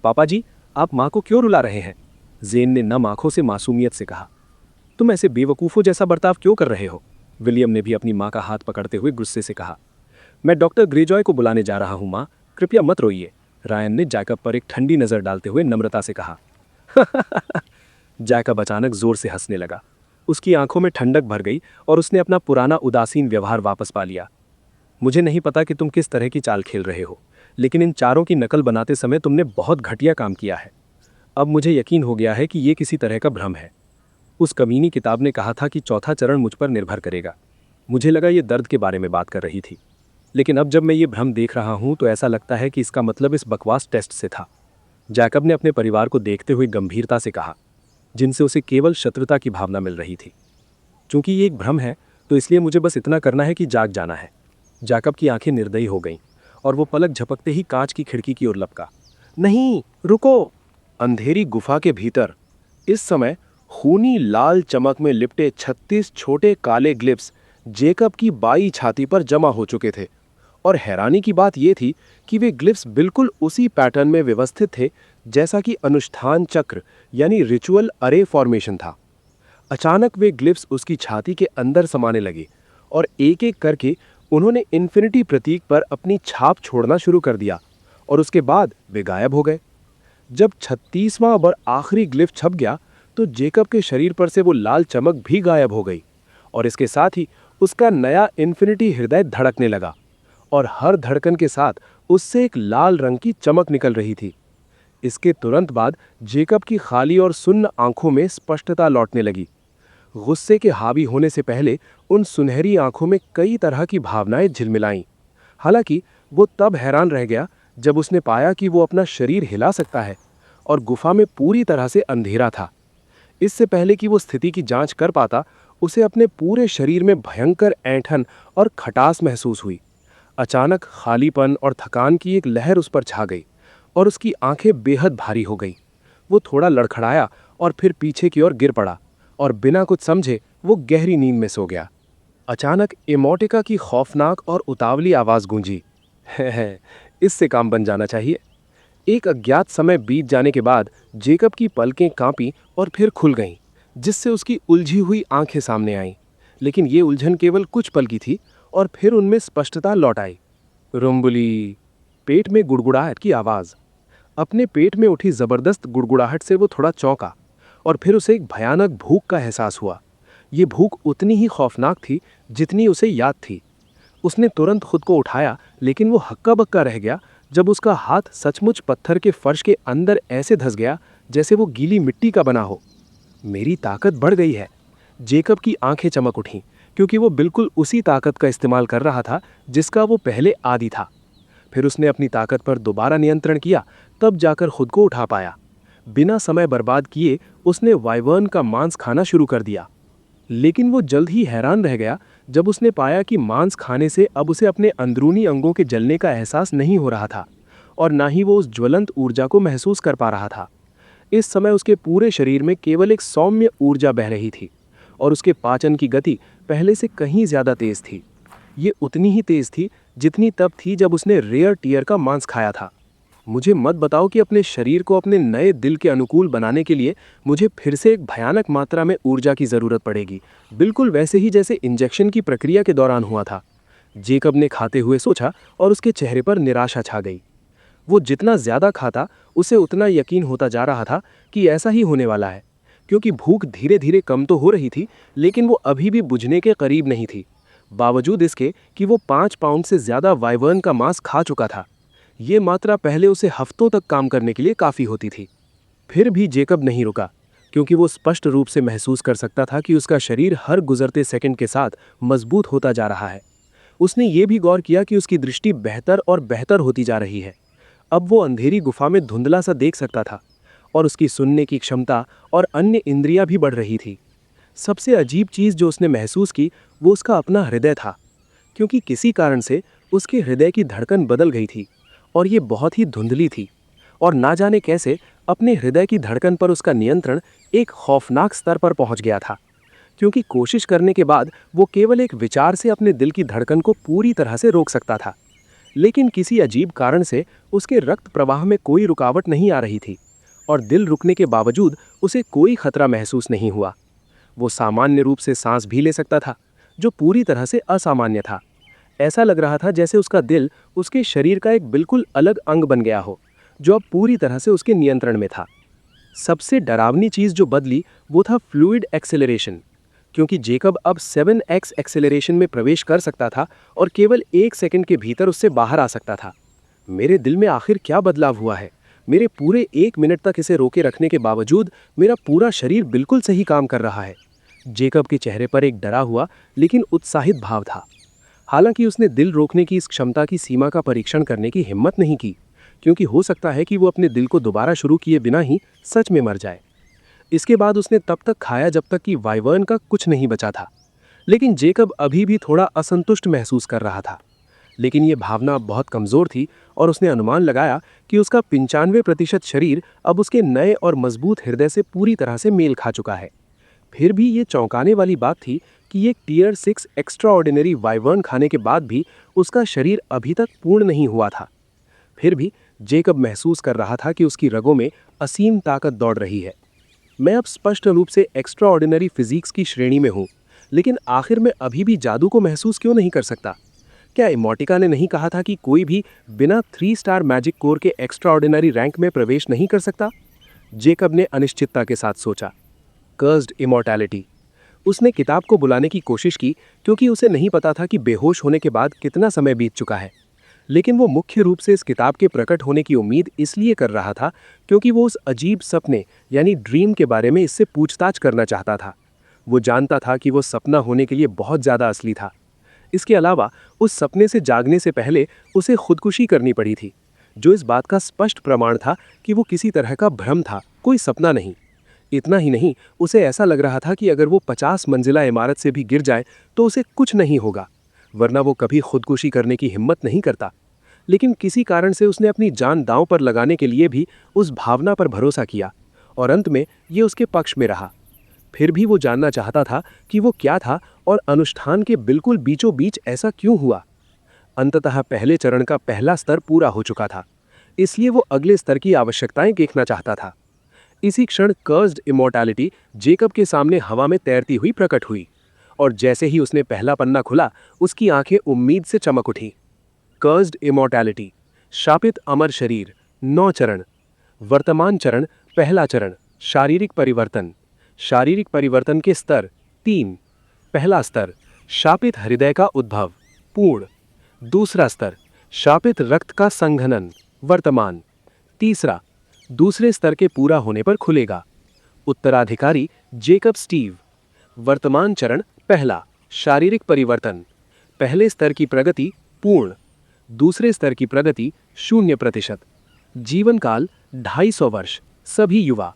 Speaker 3: पापा जी, आप माँ को क्यों रुला रहे हैं? जेन ने नम आंखों से मासूमियत से कहा। तुम ऐसे बेवकूफ़ों जैसा बर्ताव क्यों कर रहे हो? विलियम ने भी अपनी माँ का हाथ पकड़ते हुए गुस्से से कहा। मैं डॉक्टर ग्रेजॉय को बुलाने जा रहा हूँ माँ, कृपया मत रोइए, रायन ने जैकब पर एक ठंडी नज़र डालते हुए नम्रता से कहा। जैकब अचानक जोर से हंसने लगा। उसकी आंखों में ठंडक भर गई और उसने अपना पुराना उदासीन व्यवहार वापस पा लिया। मुझे नहीं पता कि तुम किस तरह की चाल खेल रहे हो, लेकिन इन चारों की नकल बनाते समय तुमने बहुत घटिया काम किया है। अब मुझे यकीन हो गया है कि ये किसी तरह का भ्रम है। उस कमीनी किताब ने कहा था कि चौथा चरण मुझ पर निर्भर करेगा। मुझे लगा ये दर्द के बारे में बात कर रही थी, लेकिन अब जब मैं ये भ्रम देख रहा हूँ तो ऐसा लगता है कि इसका मतलब इस बकवास टेस्ट से था। जैकब ने अपने परिवार को देखते हुए गंभीरता से कहा, जिनसे उसे केवल शत्रुता की भावना मिल रही थी। चूंकि ये एक भ्रम है, तो इसलिए मुझे बस इतना करना है कि जाग जाना है। जैकब की आंखें निर्दयी हो गईं और वो पलक झपकते ही कांच की खिड़की की ओर लपका। नहीं, रुको!
Speaker 1: अंधेरी गुफा के भीतर इस समय खूनी लाल चमक में लिपटे 36 छोटे काले ग्लिप्स जेकब की बाई छाती पर जमा हो चुके थे, और हैरानी की बात यह थी कि वे ग्लिप्स बिल्कुल उसी पैटर्न में व्यवस्थित थे जैसा कि अनुष्ठान चक्र यानी रिचुअल अरे फॉर्मेशन था। अचानक वे ग्लिप्स उसकी छाती के अंदर समाने लगे और एक एक करके उन्होंने इन्फिनिटी प्रतीक पर अपनी छाप छोड़ना शुरू कर दिया, और उसके बाद वे गायब हो गए। जब 36वां और आखिरी ग्लिफ छप गया तो जेकब के शरीर पर से वो लाल चमक भी गायब हो गई, और इसके साथ ही उसका नया इन्फिनिटी हृदय धड़कने लगा, और हर धड़कन के साथ उससे एक लाल रंग की चमक निकल रही थी। इसके तुरंत बाद जेकब की खाली और सुन्न आंखों में स्पष्टता लौटने लगी। गुस्से के हावी होने से पहले उन सुनहरी आंखों में कई तरह की भावनाएं झिलमिलाईं। हालांकि वो तब हैरान रह गया जब उसने पाया कि वो अपना शरीर हिला सकता है, और गुफा में पूरी तरह से अंधेरा था। इससे पहले कि वो स्थिति की जांच कर पाता, उसे अपने पूरे शरीर में भयंकर ऐंठन और खटास महसूस हुई। अचानक खालीपन और थकान की एक लहर उस पर छा गई और उसकी आंखें बेहद भारी हो गई। वो थोड़ा लड़खड़ाया और फिर पीछे की ओर गिर पड़ा, और बिना कुछ समझे वो गहरी नींद में सो गया। अचानक इमोर्टिका की खौफनाक और उतावली आवाज़ गूंजी, इससे काम बन जाना चाहिए। एक अज्ञात समय बीत जाने के बाद जेकब की पलकें कांपी और फिर खुल गईं, जिससे उसकी उलझी हुई आंखें सामने आईं। लेकिन ये उलझन केवल कुछ पल की थी, और फिर उनमें स्पष्टता लौट आई। रुम्बुली, पेट में गुड़गुड़ाहट की आवाज़। अपने पेट में उठी जबरदस्त गुड़गुड़ाहट से वो थोड़ा चौंका, और फिर उसे एक भयानक भूख का एहसास हुआ। ये भूख उतनी ही खौफनाक थी जितनी उसे याद थी। उसने तुरंत खुद को उठाया, लेकिन वो हक्का बक्का रह गया जब उसका हाथ सचमुच पत्थर के फर्श के अंदर ऐसे धंस गया जैसे वो गीली मिट्टी का बना हो। मेरी ताकत बढ़ गई है। जेकब की आंखें चमक उठीं, क्योंकि वो बिल्कुल उसी ताकत का इस्तेमाल कर रहा था जिसका वो पहले आदी था। फिर उसने अपनी ताकत पर दोबारा नियंत्रण किया, तब जाकर खुद को उठा पाया। बिना समय बर्बाद किए उसने वाइवर्न का मांस खाना शुरू कर दिया। लेकिन वो जल्द ही हैरान रह गया जब उसने पाया कि मांस खाने से अब उसे अपने अंदरूनी अंगों के जलने का एहसास नहीं हो रहा था, और ना ही वो उस ज्वलंत ऊर्जा को महसूस कर पा रहा था। इस समय उसके पूरे शरीर में केवल एक सौम्य ऊर्जा बह रही थी, और उसके पाचन की गति पहले से कहीं ज़्यादा तेज थी। ये उतनी ही तेज थी जितनी तब थी जब उसने रेयर टियर का मांस खाया था। मुझे मत बताओ कि अपने शरीर को अपने नए दिल के अनुकूल बनाने के लिए मुझे फिर से एक भयानक मात्रा में ऊर्जा की ज़रूरत पड़ेगी, बिल्कुल वैसे ही जैसे इंजेक्शन की प्रक्रिया के दौरान हुआ था। जेकब ने खाते हुए सोचा, और उसके चेहरे पर निराशा छा गई। वो जितना ज़्यादा खाता, उसे उतना यकीन होता जा रहा था कि ऐसा ही होने वाला है, क्योंकि भूख धीरे धीरे कम तो हो रही थी, लेकिन वो अभी भी बुझने के करीब नहीं थी, बावजूद इसके कि वो 5 पाउंड से ज़्यादा वाइवर्न का मांस खा चुका था। ये मात्रा पहले उसे हफ्तों तक काम करने के लिए काफ़ी होती थी। फिर भी जेकब नहीं रुका, क्योंकि वो स्पष्ट रूप से महसूस कर सकता था कि उसका शरीर हर गुजरते सेकंड के साथ मजबूत होता जा रहा है। उसने ये भी गौर किया कि उसकी दृष्टि बेहतर और बेहतर होती जा रही है।
Speaker 3: अब वो अंधेरी गुफा में धुंधला सा देख सकता था और उसकी सुनने की क्षमता और अन्य इंद्रियां भी बढ़ रही थी। सबसे अजीब चीज जो उसने महसूस की वो उसका अपना हृदय था, क्योंकि किसी कारण से उसके हृदय की धड़कन बदल गई थी और ये बहुत ही धुंधली थी। और ना जाने कैसे अपने हृदय की धड़कन पर उसका नियंत्रण एक खौफनाक स्तर पर पहुंच गया था, क्योंकि कोशिश करने के बाद वो केवल एक विचार से अपने दिल की धड़कन को पूरी तरह से रोक सकता था। लेकिन किसी अजीब कारण से उसके रक्त प्रवाह में कोई रुकावट नहीं आ रही थी और दिल रुकने के बावजूद उसे कोई खतरा महसूस नहीं हुआ। वो सामान्य रूप से सांस भी ले सकता था, जो पूरी तरह से असामान्य था। ऐसा लग रहा था जैसे उसका दिल उसके शरीर का एक बिल्कुल अलग अंग बन गया हो, जो अब पूरी तरह से उसके नियंत्रण में था। सबसे डरावनी चीज़ जो बदली वो था फ्लूइड एक्सेलरेशन, क्योंकि जेकब अब 7x एक्सेलरेशन में प्रवेश कर सकता था और केवल 1 सेकंड के भीतर उससे बाहर आ सकता था। मेरे दिल में आखिर क्या बदलाव हुआ है? मेरे पूरे 1 मिनट तक इसे रोके रखने के बावजूद मेरा पूरा शरीर बिल्कुल सही काम कर रहा है। जेकब के चेहरे पर एक डरा हुआ लेकिन उत्साहित भाव था। हालांकि उसने दिल रोकने की इस क्षमता की सीमा का परीक्षण करने की हिम्मत नहीं की, क्योंकि हो सकता है कि वो अपने दिल को दोबारा शुरू किए बिना ही सच में मर जाए। इसके बाद उसने तब तक खाया जब तक कि वाइवर्न का कुछ नहीं बचा था। लेकिन जेकब अभी भी थोड़ा असंतुष्ट महसूस कर रहा था। लेकिन ये भावना बहुत कमज़ोर थी और उसने अनुमान लगाया कि उसका 95% शरीर अब उसके नए और मजबूत हृदय से पूरी तरह से मेल खा चुका है। फिर भी ये चौंकाने वाली बात थी कि एक टियर 6 एक्स्ट्रा ऑर्डिनरी वाइवर्न खाने के बाद भी उसका शरीर अभी तक पूर्ण नहीं हुआ था। फिर भी जेकब महसूस कर रहा था कि उसकी रगों में असीम ताकत दौड़ रही है। मैं अब स्पष्ट रूप से एक्स्ट्रा ऑर्डिनरी फिजिक्स की श्रेणी में हूँ, लेकिन आखिर मैं अभी भी जादू को महसूस क्यों नहीं कर सकता? क्या इमोटिका ने नहीं कहा था कि कोई भी बिना 3 स्टार मैजिक कोर के एक्स्ट्रा ऑर्डिनरी रैंक में प्रवेश नहीं कर सकता? जेकब ने अनिश्चितता के साथ सोचा। Cursed immortality. उसने किताब को बुलाने की कोशिश की, क्योंकि उसे नहीं पता था कि बेहोश होने के बाद कितना समय बीत चुका है। लेकिन वो मुख्य रूप से इस किताब के प्रकट होने की उम्मीद इसलिए कर रहा था क्योंकि वो उस अजीब सपने यानी ड्रीम के बारे में इससे पूछताछ करना चाहता था। वो जानता था कि वो सपना होने के लिए बहुत ज़्यादा असली था। इसके अलावा उस सपने से जागने से पहले उसे खुदकुशी करनी पड़ी थी, जो इस बात का स्पष्ट प्रमाण था कि वो किसी तरह का भ्रम था, कोई सपना नहीं। इतना ही नहीं, उसे ऐसा लग रहा था कि अगर वो 50 मंजिला इमारत से भी गिर जाए तो उसे कुछ नहीं होगा, वरना वो कभी खुदकुशी करने की हिम्मत नहीं करता। लेकिन किसी कारण से उसने अपनी जान दांव पर लगाने के लिए भी उस भावना पर भरोसा किया और अंत में ये उसके पक्ष में रहा। फिर भी वो जानना चाहता था कि वो क्या था और अनुष्ठान के बिल्कुल बीचों बीच ऐसा क्यों हुआ। अंततः पहले चरण का पहला स्तर पूरा हो चुका था, इसलिए वो अगले स्तर की आवश्यकताएं देखना चाहता था। इसी क्षण कर्स्ड इमोर्टैलिटी जेकब के सामने हवा में तैरती हुई प्रकट हुई और जैसे ही उसने पहला पन्ना खुला, उसकी आंखें उम्मीद से चमक उठीं। कर्स्ड इमोर्टैलिटी, शापित अमर शरीर, 9 चरण। वर्तमान चरण, पहला चरण, शारीरिक परिवर्तन। शारीरिक परिवर्तन के स्तर 3। पहला स्तर, शापित हृदय का उद्भव, पूर्ण। दूसरा स्तर, शापित रक्त का संघनन, वर्तमान। तीसरा, दूसरे स्तर के पूरा होने पर खुलेगा। उत्तराधिकारी जेकब स्टीव। वर्तमान चरण, पहला, शारीरिक परिवर्तन। पहले स्तर की प्रगति पूर्ण, दूसरे स्तर की प्रगति 0%। जीवन काल 250 वर्ष, सभी युवा।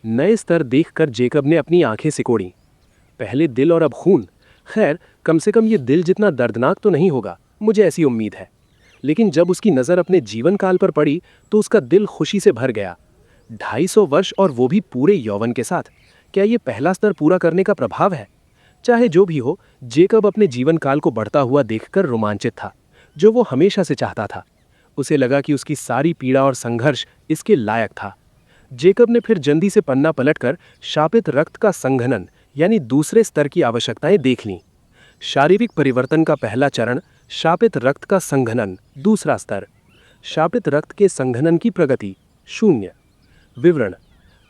Speaker 3: नए स्तर देखकर जेकब ने अपनी आंखें सिकोड़ी। पहले दिल और अब खून। खैर, कम से कम ये दिल जितना दर्दनाक तो नहीं होगा, मुझे ऐसी उम्मीद है। लेकिन जब उसकी नज़र अपने जीवन काल पर पड़ी तो उसका दिल खुशी से भर गया। 250 वर्ष, और वो भी पूरे यौवन के साथ। क्या ये पहला स्तर पूरा करने का प्रभाव है? चाहे जो भी हो, जेकब अपने जीवन काल को बढ़ता हुआ देखकर रोमांचित था, जो वो हमेशा से चाहता था। उसे लगा कि उसकी सारी पीड़ा और संघर्ष इसके लायक था। जेकब ने फिर जल्दी से पन्ना पलटकर शापित रक्त का संघनन यानी दूसरे स्तर की आवश्यकताएं देख लीं। शारीरिक परिवर्तन का पहला चरण, शापित रक्त का संघनन, दूसरा स्तर। शापित रक्त के संघनन की प्रगति 0। विवरण: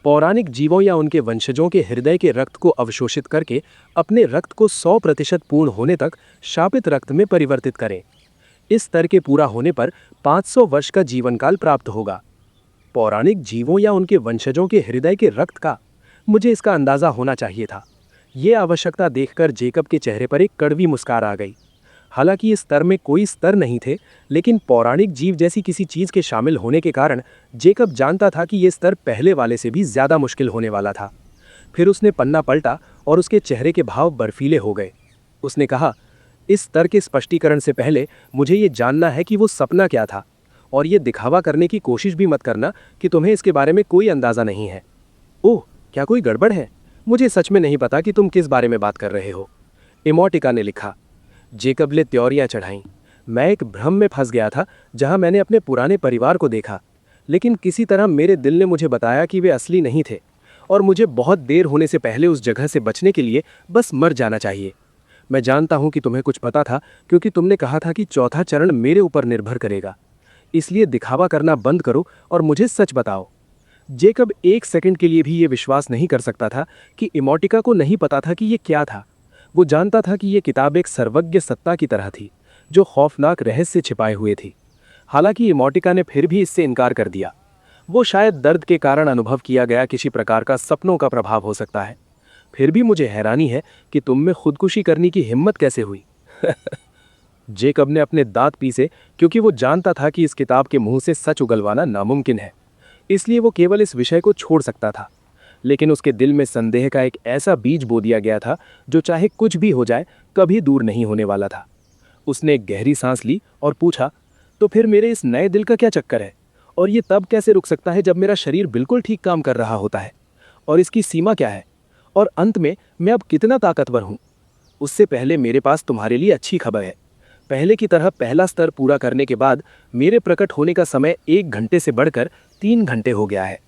Speaker 3: पौराणिक जीवों या उनके वंशजों के हृदय के रक्त को अवशोषित करके अपने रक्त को 100% पूर्ण होने तक शापित रक्त में परिवर्तित करें। इस स्तर के पूरा होने पर 500 वर्ष का जीवनकाल प्राप्त होगा। पौराणिक जीवों या उनके वंशजों के हृदय के रक्त का, मुझे इसका अंदाजा होना चाहिए था। ये आवश्यकता देखकर जेकब के चेहरे पर एक कड़वी मुस्कान आ गई। हालांकि इस स्तर में कोई स्तर नहीं थे, लेकिन पौराणिक जीव जैसी किसी चीज के शामिल होने के कारण जेकब जानता था कि यह स्तर पहले वाले से भी ज्यादा मुश्किल होने वाला था। फिर उसने पन्ना पलटा और उसके चेहरे के भाव बर्फीले हो गए। उसने कहा, इस स्तर के स्पष्टीकरण से पहले मुझे ये जानना है कि वो सपना क्या था, और ये दिखावा करने की कोशिश भी मत करना कि तुम्हें इसके बारे में कोई अंदाजा नहीं है। ओह, क्या कोई गड़बड़ है? मुझे सच में नहीं पता कि तुम किस बारे में बात कर रहे हो, इमोटिका ने लिखा। जेकब ने त्योरियां चढ़ाईं। मैं एक भ्रम में फंस गया था जहां मैंने अपने पुराने परिवार को देखा, लेकिन किसी तरह मेरे दिल ने मुझे बताया कि वे असली नहीं थे और मुझे बहुत देर होने से पहले उस जगह से बचने के लिए बस मर जाना चाहिए। मैं जानता हूं कि तुम्हें कुछ पता था, क्योंकि तुमने कहा था कि चौथा चरण मेरे ऊपर निर्भर करेगा। इसलिए दिखावा करना बंद करो और मुझे सच बताओ। जेकब एक सेकंड के लिए भी ये विश्वास नहीं कर सकता था कि इमोटिका को नहीं पता था कि ये क्या था। वो जानता था कि ये किताब एक सर्वज्ञ सत्ता की तरह थी, जो खौफनाक रहस्य छिपाए हुए थी। हालांकि इमोटिका ने फिर भी इससे इनकार कर दिया। वो शायद दर्द के कारण अनुभव किया गया किसी प्रकार का सपनों का प्रभाव हो सकता है। फिर भी मुझे हैरानी है कि तुम में खुदकुशी करने की हिम्मत कैसे हुई। जेकब ने अपने दांत पीसे, क्योंकि वो जानता था कि इस किताब के मुंह से सच उगलवाना नामुमकिन है। इसलिए वो केवल इस विषय को छोड़ सकता था, लेकिन उसके दिल में संदेह का एक ऐसा बीज बो दिया गया था जो चाहे कुछ भी हो जाए कभी दूर नहीं होने वाला था। उसने एक गहरी सांस ली और पूछा, तो फिर मेरे इस नए दिल का क्या चक्कर है, और ये तब कैसे रुक सकता है जब मेरा शरीर बिल्कुल ठीक काम कर रहा होता है, और इसकी सीमा क्या है, और अंत में मैं अब कितना ताकतवर हूं? उससे पहले मेरे पास तुम्हारे लिए अच्छी खबर है। पहले की तरह पहला स्तर पूरा करने के बाद मेरे प्रकट होने का समय 1 घंटे से बढ़कर 3 घंटे हो गया है।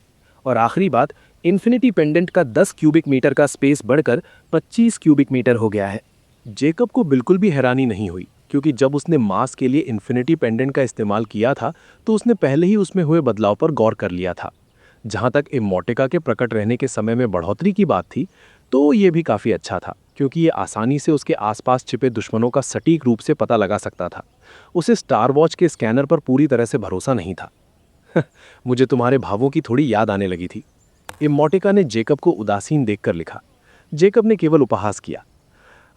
Speaker 3: और आखिरी बात, इन्फिनिटी पेंडेंट का 10 क्यूबिक मीटर का स्पेस बढ़कर 25 क्यूबिक मीटर हो गया है।
Speaker 1: जेकब को बिल्कुल भी हैरानी नहीं हुई, क्योंकि जब उसने मास के लिए इन्फिनिटी पेंडेंट का इस्तेमाल किया था तो उसने पहले ही उसमें हुए बदलाव पर गौर कर लिया था। जहां तक इमोटिका के प्रकट रहने के समय में बढ़ोतरी की बात थी, तो ये भी काफ़ी अच्छा था, क्योंकि ये आसानी से उसके आसपास छिपे दुश्मनों का सटीक रूप से पता लगा सकता था। उसे स्टार वॉच के स्कैनर पर पूरी तरह से भरोसा नहीं था। मुझे तुम्हारे भावों की थोड़ी याद आने लगी थी, इमोटिका ने जेकब को उदासीन देखकर लिखा। जेकब ने केवल उपहास किया।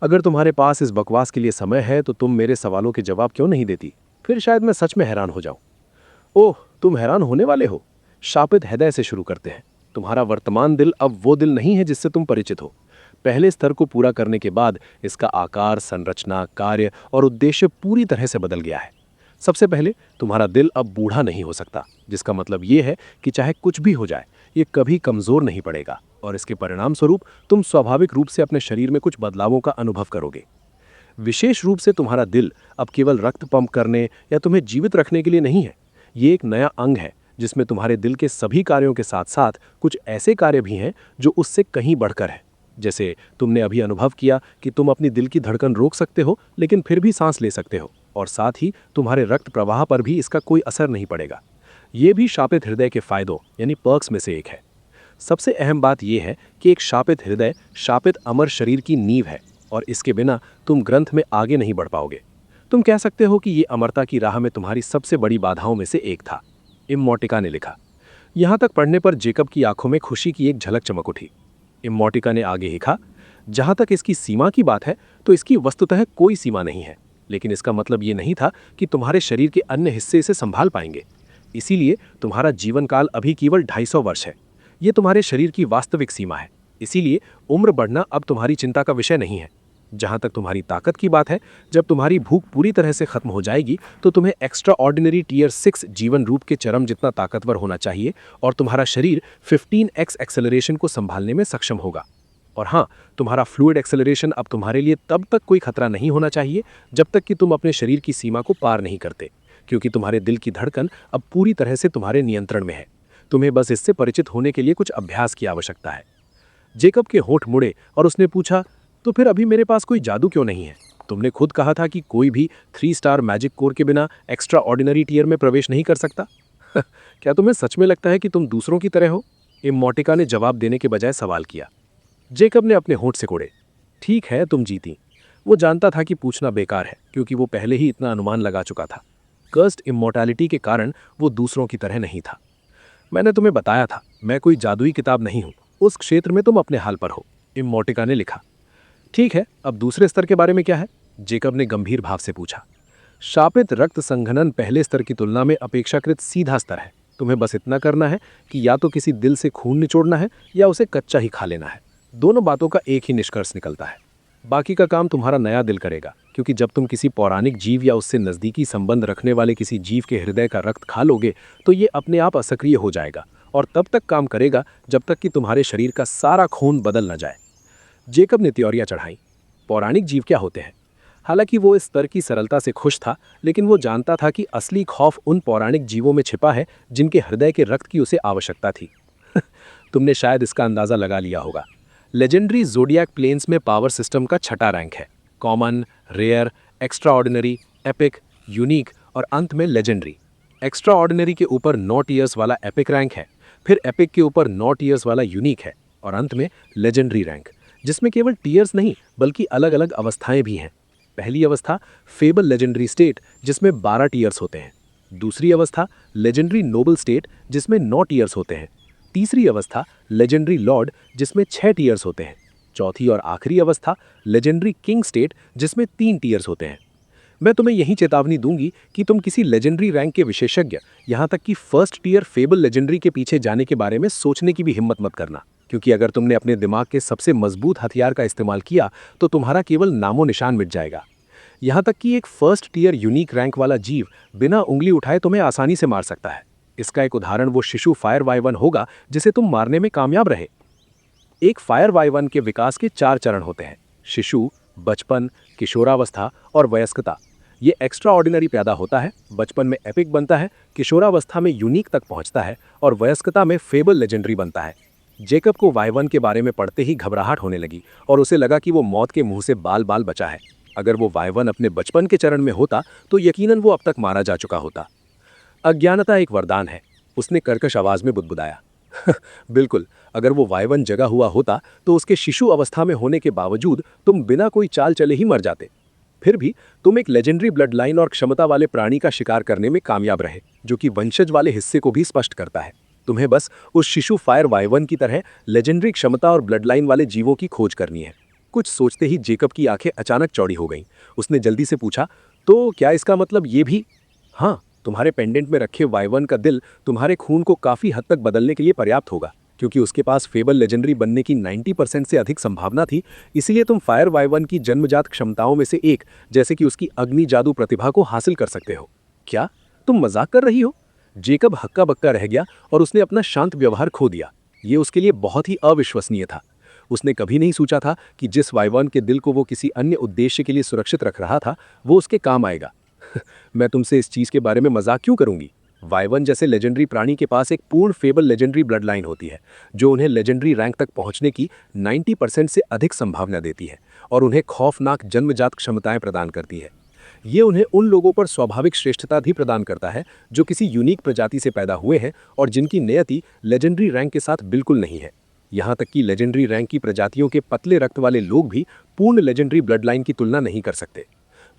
Speaker 1: अगर तुम्हारे पास इस बकवास के लिए समय है तो तुम मेरे सवालों के जवाब क्यों नहीं देती? फिर शायद मैं सच में हैरान हो जाऊं। ओह, तुम हैरान होने वाले हो। शापित हृदय से शुरू करते हैं। तुम्हारा वर्तमान दिल अब वो दिल नहीं है जिससे तुम परिचित हो। पहले स्तर को पूरा करने के बाद इसका आकार, संरचना, कार्य और उद्देश्य पूरी तरह से बदल गया है। सबसे पहले, तुम्हारा दिल अब बूढ़ा नहीं हो सकता, जिसका मतलब ये है कि चाहे कुछ भी हो जाए ये कभी कमजोर नहीं पड़ेगा, और इसके परिणाम स्वरूप तुम स्वाभाविक रूप से अपने शरीर में कुछ बदलावों का अनुभव करोगे। विशेष रूप से तुम्हारा दिल अब केवल रक्त पंप करने या तुम्हें जीवित रखने के लिए नहीं है। ये एक नया अंग है जिसमें तुम्हारे दिल के सभी कार्यों के साथ साथ कुछ ऐसे कार्य भी हैं जो उससे कहीं बढ़कर है। जैसे तुमने अभी अनुभव किया कि तुम अपनी दिल की धड़कन रोक सकते हो, लेकिन फिर भी सांस ले सकते हो, और साथ ही तुम्हारे रक्त प्रवाह पर भी इसका कोई असर नहीं पड़ेगा। ये भी शापित हृदय के फायदों यानी पर्क्स में से एक है। सबसे अहम बात यह है कि एक शापित हृदय शापित अमर शरीर की नींव है, और इसके बिना तुम ग्रंथ में आगे नहीं बढ़ पाओगे। तुम कह सकते हो कि ये अमरता की राह में तुम्हारी सबसे बड़ी बाधाओं में से एक था, इमोटिका ने लिखा। यहां तक पढ़ने पर जेकब की आंखों में खुशी की एक झलक चमक उठी। इमोटिका ने आगे लिखा, जहां तक इसकी सीमा की बात है तो इसकी वस्तुतः कोई सीमा नहीं है, लेकिन इसका मतलब ये नहीं था कि तुम्हारे शरीर के अन्य हिस्से इसे संभाल पाएंगे। इसीलिए तुम्हारा जीवन काल अभी केवल 250 वर्ष है। ये तुम्हारे शरीर की वास्तविक सीमा है। इसीलिए उम्र बढ़ना अब तुम्हारी चिंता का विषय नहीं है। जहां तक तुम्हारी ताकत की बात है, जब तुम्हारी भूख पूरी तरह से खत्म हो जाएगी तो तुम्हें एक्स्ट्रा ऑर्डिनरी टीयर 6 जीवन रूप के चरम जितना ताकतवर होना चाहिए, और तुम्हारा शरीर 15x एक्सेलरेशन को संभालने में सक्षम होगा। और हाँ, तुम्हारा फ्लूइड एक्सेलरेशन अब तुम्हारे लिए तब तक कोई खतरा नहीं होना चाहिए जब तक कि तुम अपने शरीर की सीमा को पार नहीं करते, क्योंकि तुम्हारे दिल की धड़कन अब पूरी तरह से तुम्हारे नियंत्रण में है। तुम्हें बस इससे परिचित होने के लिए कुछ अभ्यास की आवश्यकता है। जेकब के होंठ मुड़े और उसने पूछा, तो फिर अभी मेरे पास कोई जादू क्यों नहीं है? तुमने खुद कहा था कि कोई भी 3 स्टार मैजिक कोर के बिना एक्स्ट्रा ऑर्डिनरी टीयर में प्रवेश नहीं कर सकता। क्या तुम्हें सच में लगता है कि तुम दूसरों की तरह हो? इमोटिका ने जवाब देने के बजाय सवाल किया। जेकब ने अपने होंठ सिकोड़े। ठीक है, तुम जीती। वो जानता था कि पूछना बेकार है, क्योंकि वो पहले ही इतना अनुमान लगा चुका था। कर्स्ड इमोर्टैलिटी के कारण वो दूसरों की तरह नहीं था। मैंने तुम्हें बताया था, मैं कोई जादुई किताब नहीं हूं। उस क्षेत्र में तुम अपने हाल पर हो, इमोटिका ने लिखा। ठीक है, अब दूसरे स्तर के बारे में क्या है?
Speaker 3: जेकब ने गंभीर भाव से पूछा। शापित रक्त संघनन पहले स्तर की तुलना में अपेक्षाकृत सीधा स्तर है। तुम्हें बस इतना करना है कि या तो किसी दिल से खून निचोड़ना है या उसे कच्चा ही खा लेना है। दोनों बातों का एक ही निष्कर्ष निकलता है। बाकी का काम तुम्हारा नया दिल करेगा, क्योंकि जब तुम किसी पौराणिक जीव या उससे नज़दीकी संबंध रखने वाले किसी जीव के हृदय का रक्त खा लोगे तो ये अपने आप असक्रिय हो जाएगा और तब तक काम करेगा जब तक कि तुम्हारे शरीर का सारा खून बदल न जाए। जेकब ने त्योरियां चढ़ाई। पौराणिक जीव क्या होते हैं? हालांकि वो इस स्तर की सरलता से खुश था, लेकिन वो जानता था कि असली खौफ उन पौराणिक जीवों में छिपा है जिनके हृदय के रक्त की उसे आवश्यकता थी। तुमने शायद इसका अंदाज़ा लगा लिया होगा। लेजेंडरी ज़ोडिएक प्लेन्स में पावर सिस्टम का छठा रैंक है। Common, rare, extraordinary, epic, unique और अंत में लेजेंडरी। एक्स्ट्राऑर्डिनरी के ऊपर 9 टीयर्स वाला एपिक रैंक है, फिर एपिक के ऊपर 9 टीयर्स वाला यूनिक है और अंत में लेजेंडरी रैंक, जिसमें केवल टीयर्स नहीं बल्कि अलग अलग अवस्थाएं भी हैं। पहली अवस्था फेबल लेजेंडरी स्टेट, जिसमें 12 टीयर्स होते हैं। दूसरी अवस्था लेजेंडरी नोबल स्टेट, जिसमें 9 टीयर्स होते हैं। तीसरी अवस्था लेजेंडरी लॉर्ड, जिसमें 6 टीयर्स होते हैं। चौथी और आखिरी अवस्था लेजेंडरी किंग स्टेट, जिसमें 3 टीयर्स होते हैं। मैं तुम्हें यही चेतावनी दूंगी कि तुम किसी लेजेंडरी रैंक के विशेषज्ञ, यहां तक कि फर्स्ट टीयर फेबल लेजेंडरी के पीछे जाने के बारे में सोचने की भी हिम्मत मत करना, क्योंकि अगर तुमने अपने दिमाग के सबसे मजबूत हथियार का इस्तेमाल किया तो तुम्हारा केवल नामो निशान मिट जाएगा। यहां तक कि एक फर्स्ट टीयर यूनिक रैंक वाला जीव बिना उंगली उठाए तुम्हें आसानी से मार सकता है। इसका एक उदाहरण वो शिशु फायर वाई-1 होगा जिसे तुम मारने में कामयाब रहे। एक फायर वाई-1 के विकास के 4 चरण होते हैं: शिशु, बचपन, किशोरावस्था और वयस्कता। ये एक्स्ट्रा ऑर्डिनरी पैदा होता है, बचपन में एपिक बनता है, किशोरावस्था में यूनिक तक पहुंचता है और वयस्कता में फेबल लेजेंडरी बनता है। जेकब को वाई-1 के बारे में पढ़ते ही घबराहट होने लगी और उसे लगा कि वो मौत के मुंह से बाल बाल बचा है। अगर वो वाई-1 अपने बचपन के चरण में होता तो यकीनन वो अब तक मारा जा चुका होता। अज्ञानता एक वरदान है, उसने कर्कश आवाज में बुदबुदाया। बिल्कुल, अगर वो वाई-1 जगा हुआ होता तो उसके शिशु अवस्था में होने के बावजूद तुम बिना कोई चाल चले ही मर जाते। फिर भी तुम एक लेजेंडरी ब्लड लाइन और क्षमता वाले प्राणी का शिकार करने में कामयाब रहे, जो कि वंशज वाले हिस्से को भी स्पष्ट करता है। तुम्हें बस उस शिशु फायर वाई-1 की तरह लेजेंडरी क्षमता और ब्लड लाइन वाले जीवों की खोज करनी है। कुछ सोचते ही जेकब की आंखें अचानक चौड़ी हो गईं। उसने जल्दी से पूछा, तो क्या इसका मतलब ये भी? हाँ, तुम्हारे पेंडेंट में रखे वाई-1 का दिल तुम्हारे खून को काफी हद तक बदलने के लिए पर्याप्त होगा, क्योंकि उसके पास फेबल लेजेंडरी बनने की 90% से अधिक संभावना थी। इसीलिए तुम फायर वाई-1 की जन्मजात क्षमताओं में से एक, जैसे कि उसकी अग्नि जादू प्रतिभा को हासिल कर सकते हो। क्या तुम मजाक कर रही हो? जेकब हक्का बक्का रह गया और उसने अपना शांत व्यवहार खो दिया। ये उसके लिए बहुत ही अविश्वसनीय था। उसने कभी नहीं सोचा था कि जिस वाई-1 के दिल को वो किसी अन्य उद्देश्य के लिए सुरक्षित रख रहा था वो उसके काम आएगा। मैं तुमसे इस चीज के बारे में मजाक क्यों करूंगी? वाई-1 जैसे लेजेंडरी प्राणी के पास एक पूर्ण फेबल लेजेंडरी ब्लड लाइन होती है, जो उन्हें लेजेंडरी रैंक तक पहुंचने की 90% से अधिक संभावना देती है और उन्हें खौफनाक जन्मजात क्षमताएं प्रदान करती है। ये उन्हें उन लोगों पर स्वाभाविक श्रेष्ठता भी प्रदान करता है जो किसी यूनिक प्रजाति से पैदा हुए हैं और जिनकी नियति लेजेंडरी रैंक के साथ बिल्कुल नहीं है। यहाँ तक कि लेजेंडरी रैंक की प्रजातियों के पतले रक्त वाले लोग भी पूर्ण लेजेंडरी ब्लड लाइन की तुलना नहीं कर सकते।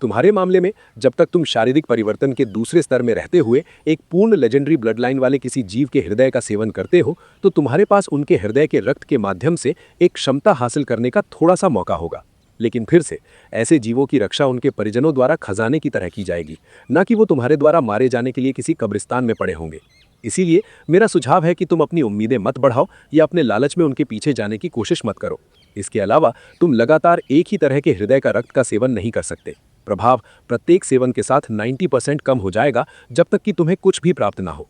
Speaker 3: तुम्हारे मामले में, जब तक तुम शारीरिक परिवर्तन के दूसरे स्तर में रहते हुए एक पूर्ण लेजेंडरी ब्लड लाइन वाले किसी जीव के हृदय का सेवन करते हो, तो तुम्हारे पास उनके हृदय के रक्त के माध्यम से एक क्षमता हासिल करने का थोड़ा सा मौका होगा। लेकिन फिर से, ऐसे जीवों की रक्षा उनके परिजनों द्वारा खजाने की तरह की जाएगी, न कि वो तुम्हारे द्वारा मारे जाने के लिए किसी कब्रिस्तान में पड़े होंगे। इसीलिए मेरा सुझाव है कि तुम अपनी उम्मीदें मत बढ़ाओ या अपने लालच में उनके पीछे जाने की कोशिश मत करो। इसके अलावा तुम लगातार एक ही तरह के हृदय का रक्त का सेवन नहीं कर सकते। प्रभाव प्रत्येक सेवन के साथ 90% कम हो जाएगा जब तक कि तुम्हें कुछ भी प्राप्त ना हो।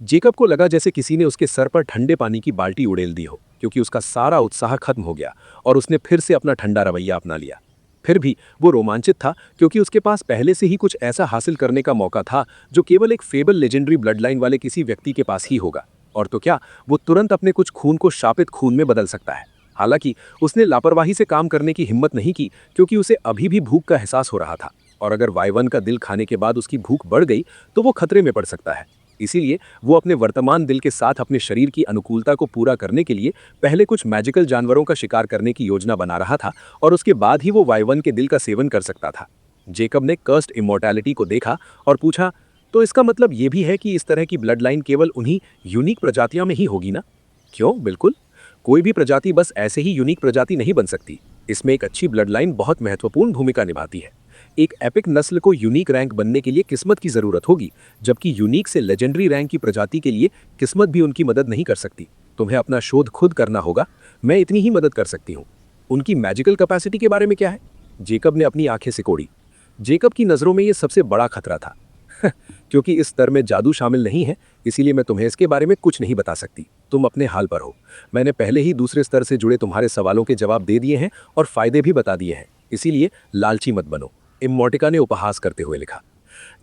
Speaker 3: जेकब को लगा जैसे किसी ने उसके सर पर ठंडे पानी की बाल्टी उड़ेल दी हो, क्योंकि उसका सारा उत्साह खत्म हो गया और उसने फिर से अपना ठंडा रवैया अपना लिया। फिर भी वो रोमांचित था, क्योंकि उसके पास पहले से ही कुछ ऐसा हासिल करने का मौका था जो केवल एक फेबल लेजेंडरी ब्लड लाइन वाले किसी व्यक्ति के पास ही होगा। और तो क्या, वो तुरंत अपने कुछ खून को शापित खून में बदल सकता है। हालांकि उसने लापरवाही से काम करने की हिम्मत नहीं की, क्योंकि उसे अभी भी भूख का एहसास हो रहा था और अगर वाई-1 का दिल खाने के बाद उसकी भूख बढ़ गई तो वो खतरे में पड़ सकता है। इसीलिए वो अपने वर्तमान दिल के साथ अपने शरीर की अनुकूलता को पूरा करने के लिए पहले कुछ मैजिकल जानवरों का शिकार करने की योजना बना रहा था और उसके बाद ही वो वाई-1 के दिल का सेवन कर सकता था। जेकब ने कर्स्ड इमॉर्टैलिटी को देखा और पूछा, तो इसका मतलब ये भी है कि इस तरह की ब्लड लाइन केवल उन्हीं यूनिक प्रजातियों में ही होगी ना? क्यों, बिल्कुल। कोई भी प्रजाति बस ऐसे ही यूनिक प्रजाति नहीं बन सकती। इसमें एक अच्छी ब्लड लाइन बहुत महत्वपूर्ण भूमिका निभाती है। एक एपिक नस्ल को यूनिक रैंक बनने के लिए किस्मत की जरूरत होगी, जबकि यूनिक से लेजेंडरी रैंक की प्रजाति के लिए किस्मत भी उनकी मदद नहीं कर सकती। तुम्हें अपना शोध खुद करना होगा, मैं इतनी ही मदद कर सकती हूँ। उनकी मैजिकल कैपेसिटी के बारे में क्या है? जेकब ने अपनी आंखें सिकोड़ी। जेकब की नज़रों में यह सबसे बड़ा खतरा था। क्योंकि इस स्तर में जादू शामिल नहीं है, इसीलिए मैं तुम्हें इसके बारे में कुछ नहीं बता सकती। तुम अपने हाल पर हो। मैंने पहले ही दूसरे स्तर से जुड़े तुम्हारे सवालों के जवाब दे दिए हैं और फायदे भी बता दिए हैं, इसीलिए लालची मत बनो, इमोर्टिका ने उपहास करते हुए लिखा।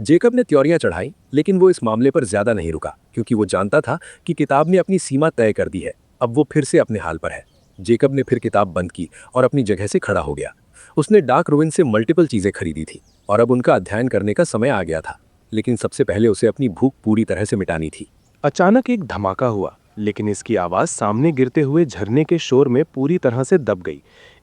Speaker 3: जेकब ने त्योरियां चढ़ाई, लेकिन वो इस मामले पर ज्यादा नहीं रुका, क्योंकि वो जानता था कि किताब ने अपनी सीमा तय कर दी है। अब वो फिर से अपने हाल पर है। जेकब ने फिर किताब बंद की और अपनी जगह से खड़ा हो गया। उसने डार्क रुइन से मल्टीपल चीजें खरीदी थी और अब उनका अध्ययन करने का समय आ गया था, लेकिन सबसे पहले उसे अपनी भूख पूरी तरह से मिटानी थी।
Speaker 1: अचानक एक धमाका हुआ, लेकिन इसकी आवाज सामने गिरते हुए झरने के शोर में पूरी तरह से दब गई।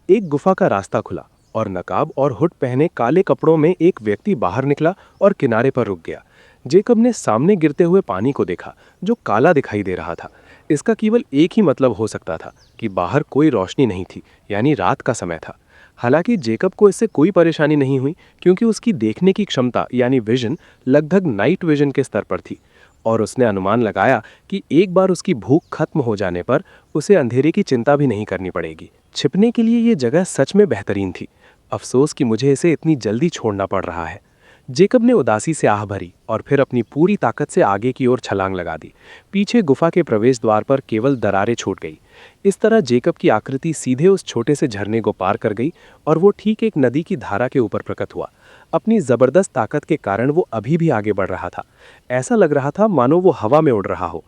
Speaker 1: एक गुफा का रास्ता खुला और नकाब और हुड पहने काले कपड़ों में एक व्यक्ति बाहर निकला और किनारे पर रुक गया। जेकब ने सामने गिरते हुए पानी को देखा, जो काला दिखाई दे रहा था। इसका केवल एक ही मतलब हो सकता था कि बाहर कोई रोशनी नहीं थी, यानी रात का समय था। हालांकि जेकब को इससे कोई परेशानी नहीं हुई, क्योंकि उसकी देखने की क्षमता यानी विजन लगभग नाइट विजन के स्तर पर थी, और उसने अनुमान लगाया कि एक बार उसकी भूख खत्म हो जाने पर उसे अंधेरे की चिंता भी नहीं करनी पड़ेगी। छिपने के लिए ये जगह सच में बेहतरीन थी। अफसोस कि मुझे इसे इतनी जल्दी छोड़ना पड़ रहा है। जेकब ने उदासी से आह भरी और फिर अपनी पूरी ताकत से आगे की ओर छलांग लगा दी। पीछे गुफा के प्रवेश द्वार पर केवल दरारें छूट गई। इस तरह जेकब की आकृति सीधे उस छोटे से झरने को पार कर गई और वो ठीक एक नदी की धारा के ऊपर प्रकट हुआ। अपनी जबरदस्त ताकत के कारण वो अभी भी आगे बढ़ रहा था। ऐसा लग रहा था मानो वो हवा में उड़ रहा हो।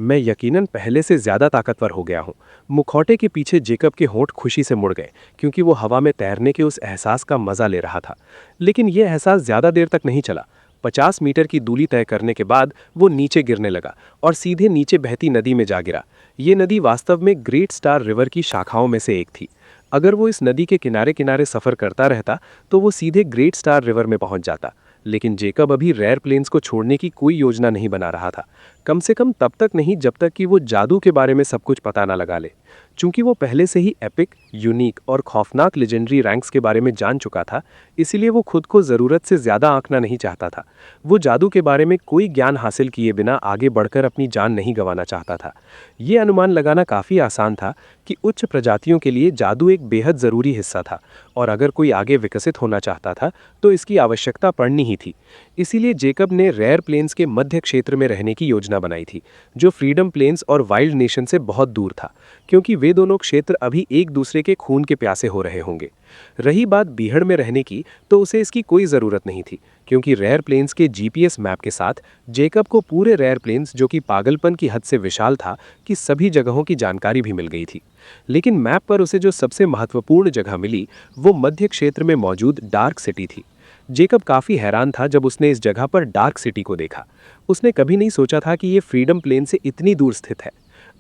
Speaker 1: मैं यकीनन पहले से ज्यादा ताकतवर हो गया हूँ। मुखौटे के पीछे जेकब के होंठ खुशी से मुड़ गए, क्योंकि वो हवा में तैरने के उस एहसास का मजा ले रहा था। लेकिन यह एहसास ज्यादा देर तक नहीं चला। 50 मीटर की दूरी तय करने के बाद वो नीचे गिरने लगा और सीधे नीचे बहती नदी में जा गिरा। ये नदी वास्तव में ग्रेट स्टार रिवर की शाखाओं में से एक थी। अगर वो इस नदी के किनारे किनारे सफर करता रहता तो वो सीधे ग्रेट स्टार रिवर में पहुंच जाता। लेकिन जेकब अभी रेयर प्लेन्स को छोड़ने की कोई योजना नहीं बना रहा था, कम से कम तब तक नहीं जब तक कि वो जादू के बारे में सब कुछ पता ना लगा ले। चूंकि वो पहले से ही एपिक, यूनिक और खौफनाक लेजेंडरी रैंक्स के बारे में जान चुका था, इसीलिए वो खुद को ज़रूरत से ज़्यादा आंकना नहीं चाहता था। वो जादू के बारे में कोई ज्ञान हासिल किए बिना आगे बढ़कर अपनी जान नहीं गंवाना चाहता था। ये अनुमान लगाना काफ़ी आसान था कि उच्च प्रजातियों के लिए जादू एक बेहद ज़रूरी हिस्सा था, और अगर कोई आगे विकसित होना चाहता था तो इसकी आवश्यकता पड़नी ही थी। इसीलिए जेकब ने रेयर प्लेन्स के मध्य क्षेत्र में रहने की योजना बनाई थी, जो फ्रीडम प्लेन्स और वाइल्ड नेशन से बहुत दूर था, क्योंकि वे दोनों क्षेत्र अभी एक दूसरे के खून के प्यासे हो रहे होंगे। रही बात बीहड़ में रहने की, तो उसे इसकी कोई ज़रूरत नहीं थी, क्योंकि रेयर प्लेन्स के जीपीएस मैप के साथ जेकब को पूरे रेयर प्लेन्स, जो कि पागलपन की हद से विशाल था, कि सभी जगहों की जानकारी भी मिल गई थी। लेकिन मैप पर उसे जो सबसे महत्वपूर्ण जगह मिली वो मध्य क्षेत्र में मौजूद डार्क सिटी थी। जेकब काफ़ी हैरान था जब उसने इस जगह पर डार्क सिटी को देखा। उसने कभी नहीं सोचा था कि ये फ्रीडम प्लेन से इतनी दूर स्थित है।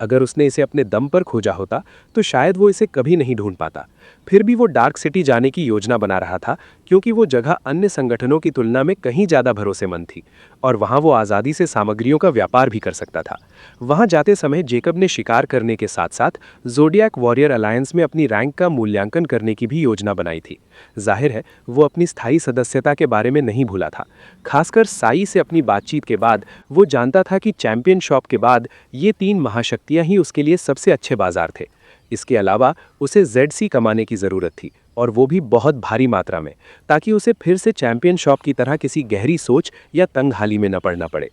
Speaker 1: अगर उसने इसे अपने दम पर खोजा होता तो शायद वो इसे कभी नहीं ढूंढ पाता। फिर भी वो डार्क सिटी जाने की योजना बना रहा था, क्योंकि वो जगह अन्य संगठनों की तुलना में कहीं ज़्यादा भरोसेमंद थी और वहाँ वो आज़ादी से सामग्रियों का व्यापार भी कर सकता था। वहाँ जाते समय जेकब ने शिकार करने के साथ साथ ज़ोडियाक वॉरियर अलायंस में अपनी रैंक का मूल्यांकन करने की भी योजना बनाई थी। जाहिर है वो अपनी स्थायी सदस्यता के बारे में नहीं भूला था। खासकर साई से अपनी बातचीत के बाद वो जानता था कि चैंपियन शॉप के बाद ये 3 महाशक्तियाँ ही उसके लिए सबसे अच्छे बाजार थे। इसके अलावा उसे ZC कमाने की ज़रूरत थी, और वो भी बहुत भारी मात्रा में, ताकि उसे फिर से चैंपियन शॉप की तरह किसी गहरी सोच या तंगहाली में न पड़ना पड़े।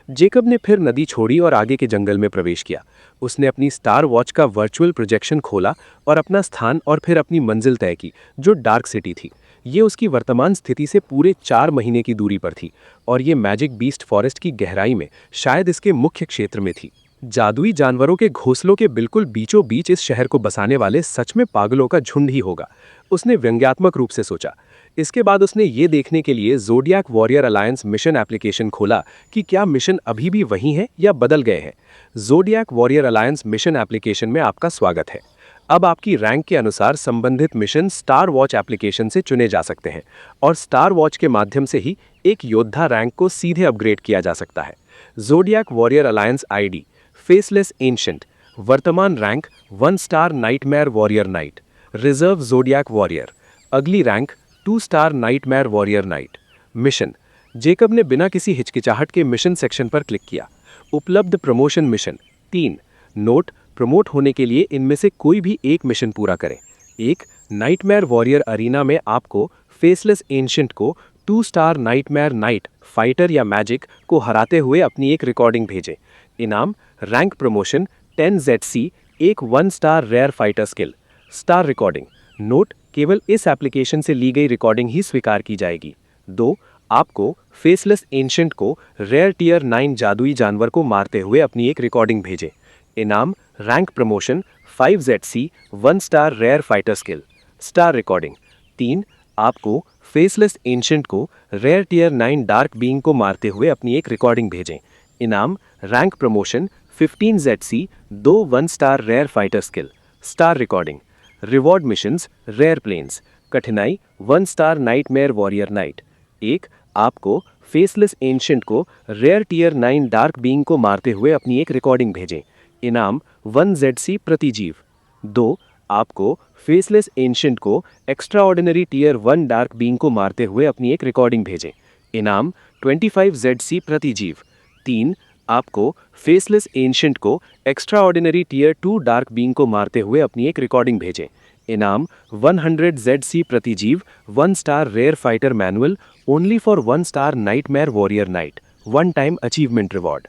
Speaker 1: जेकब ने फिर नदी छोड़ी और आगे के जंगल में प्रवेश किया। उसने अपनी स्टार वॉच का वर्चुअल प्रोजेक्शन खोला और अपना स्थान और फिर अपनी मंजिल तय की, जो डार्क सिटी थी। ये उसकी वर्तमान स्थिति से पूरे 4 महीने की दूरी पर थी, और ये मैजिक बीस्ट फॉरेस्ट की गहराई में, शायद इसके मुख्य क्षेत्र में थी। जादुई जानवरों के घोंसलों के बिल्कुल बीचों बीच इस शहर को बसाने वाले सच में पागलों का झुंड ही होगा, उसने व्यंग्यात्मक रूप से सोचा। इसके बाद उसने ये देखने के लिए ज़ोडियाक वॉरियर अलायंस मिशन एप्लीकेशन खोला कि क्या मिशन अभी भी वही है या बदल गए हैं। ज़ोडियाक वॉरियर अलायंस मिशन एप्लीकेशन में आपका स्वागत है। अब आपकी रैंक के अनुसार संबंधित मिशन स्टार वॉच एप्लीकेशन से चुने जा सकते हैं, और स्टार वॉच के माध्यम से ही एक योद्धा रैंक को सीधे अपग्रेड किया जा सकता है। Zodiac warrior alliance ID faceless ancient, वर्तमान rank 1 star nightmare warrior knight.
Speaker 3: Reserve zodiac warrior. अगली rank 2 star nightmare warrior knight. Mission. Jacob ने बिना किसी हिचकिचाहट के मिशन सेक्शन पर क्लिक किया। उपलब्ध प्रमोशन मिशन 3। नोट, प्रमोट होने के लिए इनमें से कोई भी एक मिशन पूरा करें। 1। नाइटमेयर वॉरियर अरीना में आपको फेसलेस एंशिएंट को 2 स्टार नाइटमेयर नाइट फाइटर या मैजिक को हराते हुए अपनी एक रिकॉर्डिंग भेजें। इनाम, रैंक प्रमोशन 10 ZC, एक 1 star rare fighter skill. Star recording. Note, केवल इस एप्लीकेशन से ली गई रिकॉर्डिंग ही स्वीकार की जाएगी। 2। आपको फेसलेस एंशिएंट को रेयर टियर 9 जादुई जानवर को मारते हुए अपनी एक रिकॉर्डिंग भेजें। इनाम, rank promotion 5 ZC, 1 star rare fighter skill. Star recording. 3। आपको फेसलेस एंशिएंट को रेयर टियर 9 डार्क बीइंग को मारते हुए अपनी एक रिकॉर्डिंग भेजें। इनाम, rank promotion 15 ZC, 2 1 star rare fighter skill. Star recording. Reward missions, rare planes. कठिनाई 1 स्टार नाइटमेयर वॉरियर नाइट। 1। आपको फेसलेस एंशिएंट को रेयर टियर 9 डार्क बीइंग को मारते हुए अपनी एक रिकॉर्डिंग भेजें। इनाम, 1 ZC प्रति जीव। 2। आपको फेसलेस एंशिएंट को extraordinary tier 1 dark being को मारते हुए अपनी एक रिकॉर्डिंग भेजें। इनाम, 25 ZC प्रति जीव। 3। आपको फेसलेस एंशिएंट को extraordinary tier 2 dark being को मारते हुए अपनी एक रिकॉर्डिंग भेजें। इनाम, 100 ZC प्रति जीव, 1 star rare fighter manual, only for 1 star nightmare warrior knight, 1 time achievement reward.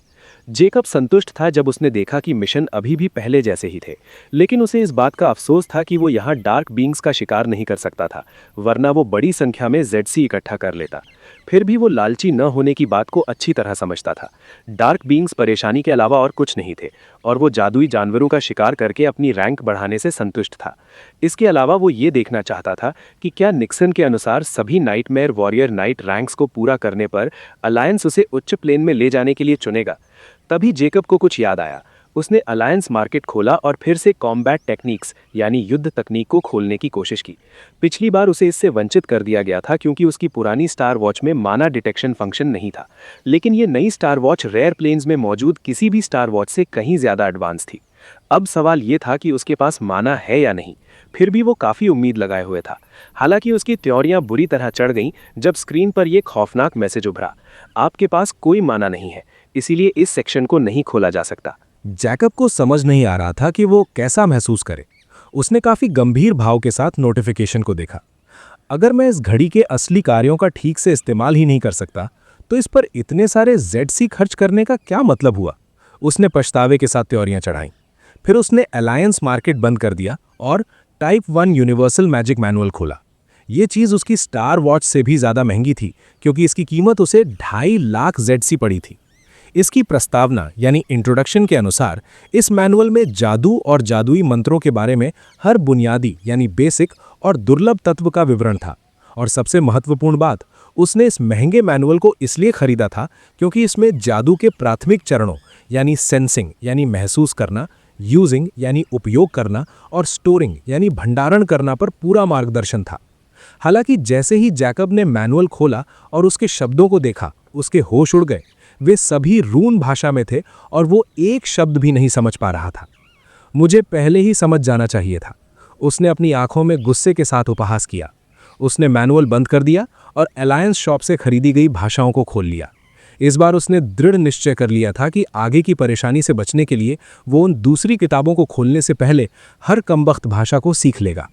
Speaker 3: Jacob संतुष्ट था जब उसने देखा कि मिशन अभी भी पहले जैसे ही थे, लेकिन उसे इस बात का अफसोस था कि वो यहाँ डार्क बीइंग्स का शिकार नहीं कर सकता था, वरना वो बड़ी संख्या में ZC इकट्ठा कर लेता। फिर भी वो लालची न होने की बात को अच्छी तरह समझता था। डार्क बीइंग्स परेशानी के अलावा और कुछ नहीं थे, और वो जादुई जानवरों का शिकार करके अपनी रैंक बढ़ाने से संतुष्ट था। इसके अलावा वो ये देखना चाहता था कि क्या निक्सन के अनुसार सभी नाइटमेयर वॉरियर नाइट रैंक्स को पूरा करने पर अलायंस उसे उच्च प्लेन में ले जाने के लिए चुनेगा। तभी जेकब को कुछ याद आया। उसने अलायंस मार्केट खोला और फिर से कॉम्बैट टेक्निक्स यानी युद्ध तकनीक को खोलने की कोशिश की। पिछली बार उसे इससे वंचित कर दिया गया था क्योंकि उसकी पुरानी स्टार वॉच में माना डिटेक्शन फंक्शन नहीं था, लेकिन ये नई स्टार वॉच रेयर प्लेन्स में मौजूद किसी भी स्टार वॉच से कहीं ज़्यादा एडवांस थी। अब सवाल ये था कि उसके पास माना है या नहीं। फिर भी वो काफ़ी उम्मीद लगाए हुए था। हालांकि उसकी त्योरियां बुरी तरह चढ़ गईं जब स्क्रीन पर यह खौफनाक मैसेज उभरा, आपके पास कोई माना नहीं है, इसीलिए इस सेक्शन को नहीं खोला जा सकता।
Speaker 4: जैकब को समझ नहीं आ रहा था कि वो कैसा महसूस करे। उसने काफी गंभीर भाव के साथ नोटिफिकेशन को देखा। अगर मैं इस घड़ी के असली कार्यों का ठीक से इस्तेमाल ही नहीं कर सकता तो इस पर इतने सारे ZC खर्च करने का क्या मतलब हुआ। उसने पछतावे के साथ त्योरियां चढ़ाईं। फिर उसने अलायंस मार्केट बंद कर दिया और टाइप 1 यूनिवर्सल मैजिक मैनुअल खोला। ये चीज़ उसकी स्टार वॉच से भी ज़्यादा महंगी थी क्योंकि इसकी कीमत उसे 2.5 लाख ZC पड़ी थी। इसकी प्रस्तावना यानी इंट्रोडक्शन के अनुसार इस मैनुअल में जादू और जादुई मंत्रों के बारे में हर बुनियादी यानी बेसिक और दुर्लभ तत्व का विवरण था। और सबसे महत्वपूर्ण बात, उसने इस महंगे मैनुअल को इसलिए खरीदा था क्योंकि इसमें जादू के प्राथमिक चरणों यानी सेंसिंग यानी महसूस करना, यूजिंग यानी उपयोग करना और स्टोरिंग यानी भंडारण करना पर पूरा मार्गदर्शन था। हालांकि जैसे ही जैकब ने मैनुअल खोला और उसके शब्दों को देखा, उसके होश उड़ गए। वे सभी रून भाषा में थे और वो एक शब्द भी नहीं समझ पा रहा था। मुझे पहले ही समझ जाना चाहिए था। उसने अपनी आंखों में गुस्से के साथ उपहास किया। उसने मैनुअल बंद कर दिया और अलायंस शॉप से खरीदी गई भाषाओं को खोल लिया। इस बार उसने दृढ़ निश्चय कर लिया था कि आगे की परेशानी से बचने के लिए वो उन दूसरी किताबों को खोलने से पहले हर कमबख्त भाषा को सीख लेगा।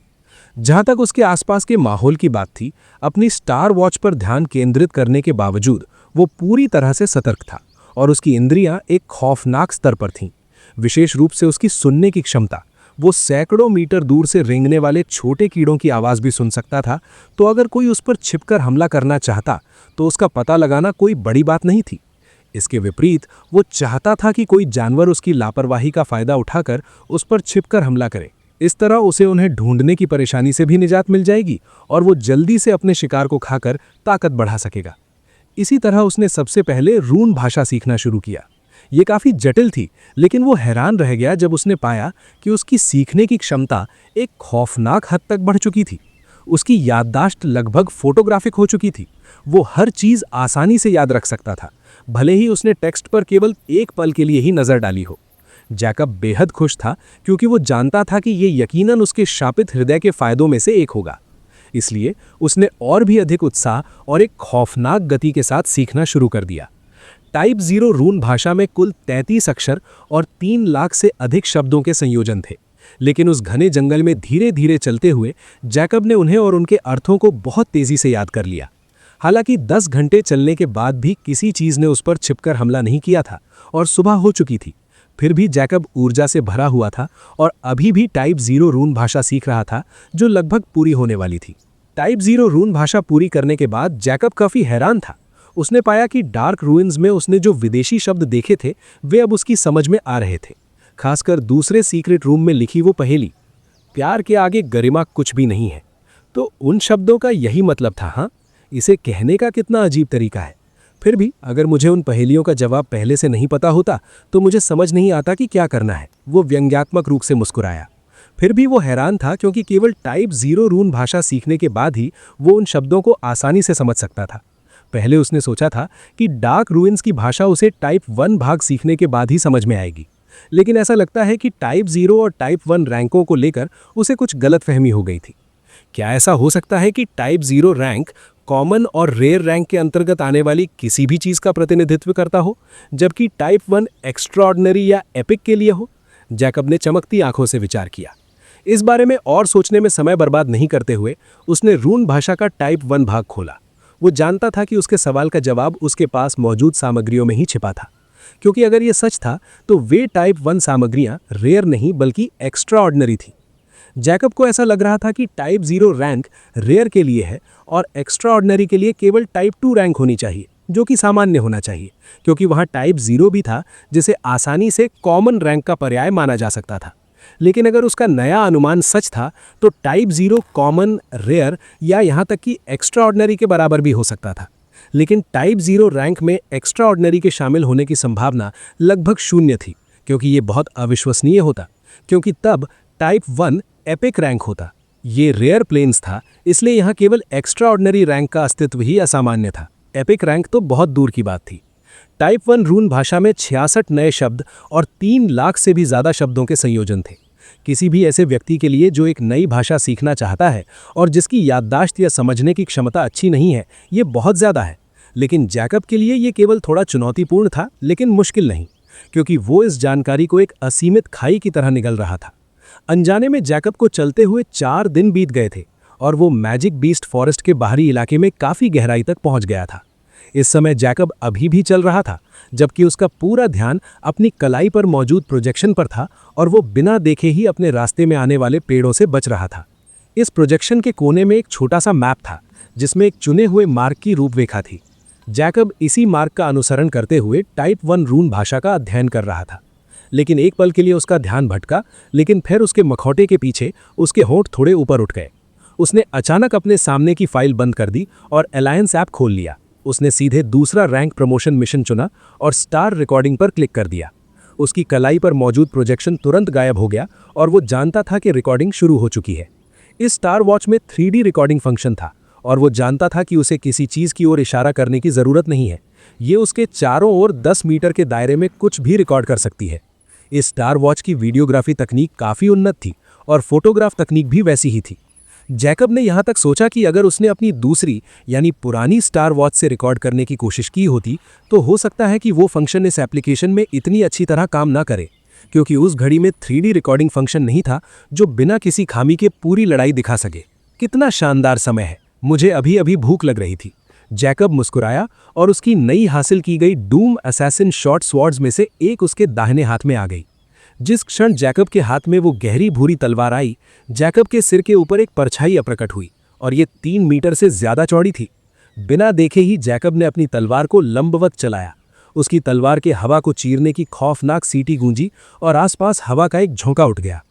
Speaker 4: जहाँ तक उसके आसपास के माहौल की बात थी, अपनी स्टार वॉच पर ध्यान केंद्रित करने के बावजूद वो पूरी तरह से सतर्क था और उसकी इंद्रियां एक खौफनाक स्तर पर थीं। विशेष रूप से उसकी सुनने की क्षमता। वो सैकड़ों मीटर दूर से रेंगने वाले छोटे कीड़ों की आवाज़ भी सुन सकता था, तो अगर कोई उस पर छिपकर हमला करना चाहता तो उसका पता लगाना कोई बड़ी बात नहीं थी। इसके विपरीत वो चाहता था कि कोई जानवर उसकी लापरवाही का फ़ायदा उठाकर उस पर छिपकर हमला करे। इस तरह उसे उन्हें ढूंढने की परेशानी से भी निजात मिल जाएगी और वो जल्दी से अपने शिकार को खाकर ताकत बढ़ा सकेगा। इसी तरह उसने सबसे पहले रून भाषा सीखना शुरू किया। ये काफ़ी जटिल थी, लेकिन वो हैरान रह गया जब उसने पाया कि उसकी सीखने की क्षमता एक खौफनाक हद तक बढ़ चुकी थी। उसकी याददाश्त लगभग फोटोग्राफिक हो चुकी थी। वो हर चीज़ आसानी से याद रख सकता था, भले ही उसने टेक्स्ट पर केवल एक पल के लिए ही नज़र डाली हो। जैकब बेहद खुश था क्योंकि वो जानता था कि ये यकीनन उसके शापित हृदय के फायदों में से एक होगा। इसलिए उसने और भी अधिक उत्साह और एक खौफनाक गति के साथ सीखना शुरू कर दिया। टाइप 0 रून भाषा में कुल 33 अक्षर और 3 लाख से अधिक शब्दों के संयोजन थे, लेकिन उस घने जंगल में धीरे धीरे चलते हुए जैकब ने उन्हें और उनके अर्थों को बहुत तेजी से याद कर लिया। हालांकि 10 घंटे चलने के बाद भी किसी चीज ने उस पर छिपकर हमला नहीं किया था और सुबह हो चुकी थी, फिर भी जैकब ऊर्जा से भरा हुआ था और अभी भी टाइप 0 रून भाषा सीख रहा था, जो लगभग पूरी होने वाली थी। टाइप 0 रून भाषा पूरी करने के बाद जैकब काफी हैरान था। उसने पाया कि डार्क रूइंस में उसने जो विदेशी शब्द देखे थे वे अब उसकी समझ में आ रहे थे, खासकर दूसरे सीक्रेट रूम में लिखी वो पहेली, प्यार के आगे गरिमा कुछ भी नहीं है। तो उन शब्दों का यही मतलब था। हाँ, इसे कहने का कितना अजीब तरीका है। फिर भी अगर मुझे उन पहेलियों का जवाब पहले से नहीं पता होता तो मुझे समझ नहीं आता कि क्या करना है। वो व्यंग्यात्मक रूप से मुस्कुराया। फिर भी वो हैरान था क्योंकि केवल टाइप 0 रून भाषा सीखने के बाद ही वो उन शब्दों को आसानी से समझ सकता था। पहले उसने सोचा था कि डार्क रूइंस की भाषा उसे टाइप 1 भाग सीखने के बाद ही समझ में आएगी, लेकिन ऐसा लगता है कि टाइप 0 और टाइप 1 रैंकों को लेकर उसे कुछ गलतफहमी हो गई थी। क्या ऐसा हो सकता है कि टाइप 0 रैंक कॉमन और रेयर रैंक के अंतर्गत आने वाली किसी भी चीज का प्रतिनिधित्व करता हो, जबकि टाइप 1 एक्स्ट्राऑर्डिनरी या एपिक के लिए हो? जैकब ने चमकती आंखों से विचार किया। इस बारे में और सोचने में समय बर्बाद नहीं करते हुए उसने रून भाषा का टाइप 1 भाग खोला। वो जानता था कि उसके सवाल का जवाब उसके पास मौजूद सामग्रियों में ही छिपा था, क्योंकि अगर ये सच था तो वे टाइप 1 सामग्रियां रेयर नहीं बल्कि एक्स्ट्राऑर्डिनरी थी। जैकब को ऐसा लग रहा था कि टाइप 0 रैंक रेयर के लिए है और एक्स्ट्राऑर्डिनरी के लिए केवल टाइप 2 रैंक होनी चाहिए, जो कि सामान्य होना चाहिए, क्योंकि वहां टाइप 0 भी था जिसे आसानी से कॉमन रैंक का पर्याय माना जा सकता था। लेकिन अगर उसका नया अनुमान सच था तो टाइप 0 कॉमन, रेयर या यहां तक कि एक्स्ट्राऑर्डिनरी के बराबर भी हो सकता था। लेकिन टाइप 0 रैंक में एक्स्ट्राऑर्डिनरी के शामिल होने की संभावना लगभग शून्य थी, क्योंकि ये बहुत अविश्वसनीय होता, क्योंकि तब टाइप 1 एपिक रैंक होता। ये रेयर प्लेन्स था, इसलिए यहाँ केवल एक्स्ट्राऑर्डिनरी रैंक का अस्तित्व ही असामान्य था। एपिक रैंक तो बहुत दूर की बात थी। टाइप 1 रून भाषा में 66 नए शब्द और 3 लाख से भी ज़्यादा शब्दों के संयोजन थे। किसी भी ऐसे व्यक्ति के लिए जो एक नई भाषा सीखना चाहता है और जिसकी याददाश्त या समझने की क्षमता अच्छी नहीं है, ये बहुत ज़्यादा है। लेकिन जैकब के लिए ये केवल थोड़ा चुनौतीपूर्ण था, लेकिन मुश्किल नहीं, क्योंकि वो इस जानकारी को एक असीमित खाई की तरह निगल रहा था। अनजाने में जैकब को चलते हुए 4 दिन बीत गए थे और वो मैजिक बीस्ट फॉरेस्ट के बाहरी इलाके में काफ़ी गहराई तक पहुंच गया था। इस समय जैकब अभी भी चल रहा था, जबकि उसका पूरा ध्यान अपनी कलाई पर मौजूद प्रोजेक्शन पर था और वो बिना देखे ही अपने रास्ते में आने वाले पेड़ों से बच रहा था। इस प्रोजेक्शन के कोने में एक छोटा सा मैप था जिसमें एक चुने हुए मार्ग की रूपरेखा थी। जैकब इसी मार्ग का अनुसरण करते हुए टाइप 1 रून भाषा का अध्ययन कर रहा था। लेकिन एक पल के लिए उसका ध्यान भटका, लेकिन फिर उसके मखौटे के पीछे उसके होंठ थोड़े ऊपर उठ गए। उसने अचानक अपने सामने की फाइल बंद कर दी और अलायंस ऐप खोल लिया। उसने सीधे दूसरा रैंक प्रमोशन मिशन चुना और स्टार रिकॉर्डिंग पर क्लिक कर दिया। उसकी कलाई पर मौजूद प्रोजेक्शन तुरंत गायब हो गया और वो जानता था कि रिकॉर्डिंग शुरू हो चुकी है। इस स्टार वॉच में 3D रिकॉर्डिंग फंक्शन था और वो जानता था कि उसे किसी चीज़ की ओर इशारा करने की ज़रूरत नहीं है। ये उसके चारों ओर 10 मीटर के दायरे में कुछ भी रिकॉर्ड कर सकती है। इस स्टार वॉच की वीडियोग्राफी तकनीक काफ़ी उन्नत थी और फोटोग्राफ तकनीक भी वैसी ही थी। जैकब ने यहाँ तक सोचा कि अगर उसने अपनी दूसरी यानी पुरानी स्टार वॉच से रिकॉर्ड करने की कोशिश की होती तो हो सकता है कि वो फंक्शन इस एप्लीकेशन में इतनी अच्छी तरह काम ना करे, क्योंकि उस घड़ी में 3D रिकॉर्डिंग फंक्शन नहीं था जो बिना किसी खामी के पूरी लड़ाई दिखा सके। कितना शानदार समय है, मुझे अभी अभी भूख लग रही थी। जैकब मुस्कुराया और उसकी नई हासिल की गई डूम असैसिन शॉर्ट स्वॉर्ड्स में से एक उसके दाहिने हाथ में आ गई। जिस क्षण जैकब के हाथ में वो गहरी भूरी तलवार आई, जैकब के सिर के ऊपर एक परछाई अप्रकट हुई और ये 3 मीटर से ज्यादा चौड़ी थी। बिना देखे ही जैकब ने अपनी तलवार को लंबवत चलाया। उसकी तलवार के हवा को चीरने की खौफनाक सीटी गूंजी और आसपास हवा का एक झोंका उठ गया।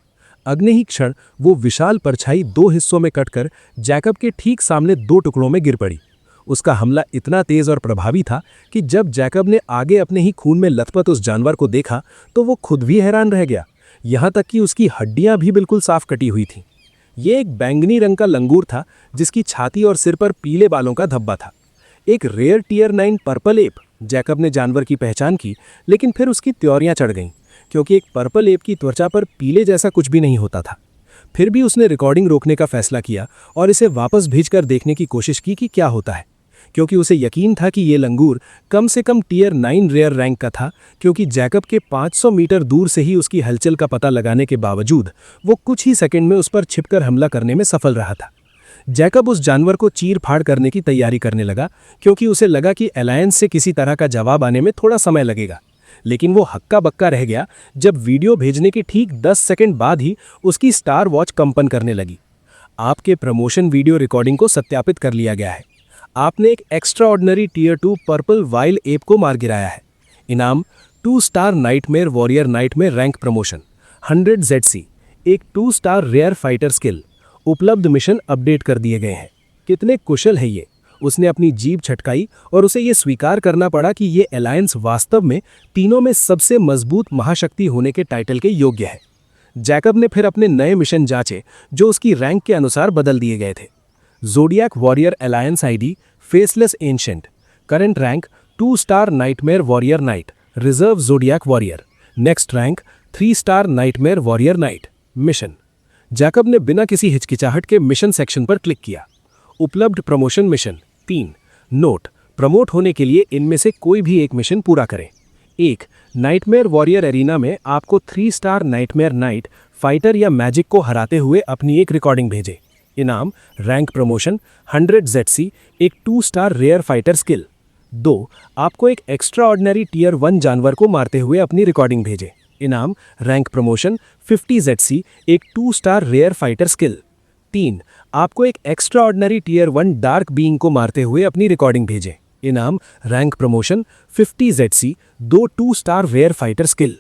Speaker 4: अगले ही क्षण वो विशाल परछाई 2 हिस्सों में कटकर जैकब के ठीक सामने 2 टुकड़ों में गिर पड़ी। उसका हमला इतना तेज और प्रभावी था कि जब जैकब ने आगे अपने ही खून में लथपथ उस जानवर को देखा तो वो खुद भी हैरान रह गया, यहाँ तक कि उसकी हड्डियां भी बिल्कुल साफ कटी हुई थीं। ये एक बैंगनी रंग का लंगूर था जिसकी छाती और सिर पर पीले बालों का धब्बा था। एक rare tier 9 purple ape. Jacob ने जानवर की पहचान की, लेकिन फिर उसकी त्योरियां चढ़ गईं,
Speaker 3: क्योंकि एक पर्पल एप की त्वचा पर पीले जैसा कुछ भी नहीं होता था। फिर भी उसने रिकॉर्डिंग रोकने का फैसला किया और इसे वापस भेजकर देखने की कोशिश की कि क्या होता है, क्योंकि उसे यकीन था कि ये लंगूर कम से कम टियर 9 रेयर रैंक का था, क्योंकि जैकब के 500 मीटर दूर से ही उसकी हलचल का पता लगाने के बावजूद वो कुछ ही सेकंड में उस पर छिपकर हमला करने में सफल रहा था। जैकब उस जानवर को चीर फाड़ करने की तैयारी करने लगा, क्योंकि उसे लगा कि अलायंस से किसी तरह का जवाब आने में थोड़ा समय लगेगा। लेकिन वो हक्का बक्का रह गया जब वीडियो भेजने के ठीक 10 सेकंड बाद ही उसकी स्टार वॉच कंपन करने लगी। आपके प्रमोशन वीडियो रिकॉर्डिंग को सत्यापित कर लिया गया है। आपने एक extraordinary tier 2 purple wild ape को मार गिराया है। इनाम 2 स्टार नाइटमेयर वॉरियर नाइट में रैंक प्रमोशन 100 ZC, एक 2 स्टार रेयर फाइटर स्किल। उपलब्ध मिशन अपडेट कर दिए गए हैं। कितने कुशल है ये। उसने अपनी जीभ छटकाई और उसे ये स्वीकार करना पड़ा कि ये अलायंस वास्तव में तीनों में सबसे मजबूत महाशक्ति होने के टाइटल के योग्य है। जैकब ने फिर अपने नए मिशन जांचे, जो उसकी रैंक के अनुसार बदल दिए गए थे। Zodiac warrior alliance ID faceless ancient, current rank 2 star nightmare warrior knight, reserve zodiac warrior, next rank 3 star nightmare warrior knight. Mission. Jacob ने बिना किसी हिचकिचाहट के मिशन सेक्शन पर क्लिक किया। उपलब्ध प्रमोशन मिशन 3। नोट: प्रमोट होने के लिए इनमें से कोई भी एक मिशन पूरा करें। 1. नाइटमेयर वॉरियर एरिना में आपको 3 स्टार नाइटमेयर नाइट फाइटर या मैजिक को हराते हुए अपनी एक रिकॉर्डिंग भेजें। इनाम: रैंक प्रमोशन 100 ZC, एक 2 स्टार रेयर फाइटर स्किल। 2. आपको एक एक्स्ट्रा ऑर्डिनरी टियर 1 जानवर को मारते हुए अपनी रिकॉर्डिंग भेजें। इनाम: रैंक प्रमोशन 50 ZC, एक 2 स्टार रेयर फाइटर स्किल। 3. आपको एक extraordinary tier 1 dark being को मारते हुए अपनी रिकॉर्डिंग भेजें। इनाम: rank promotion 50 ZC, 2 2 star rare fighter skill.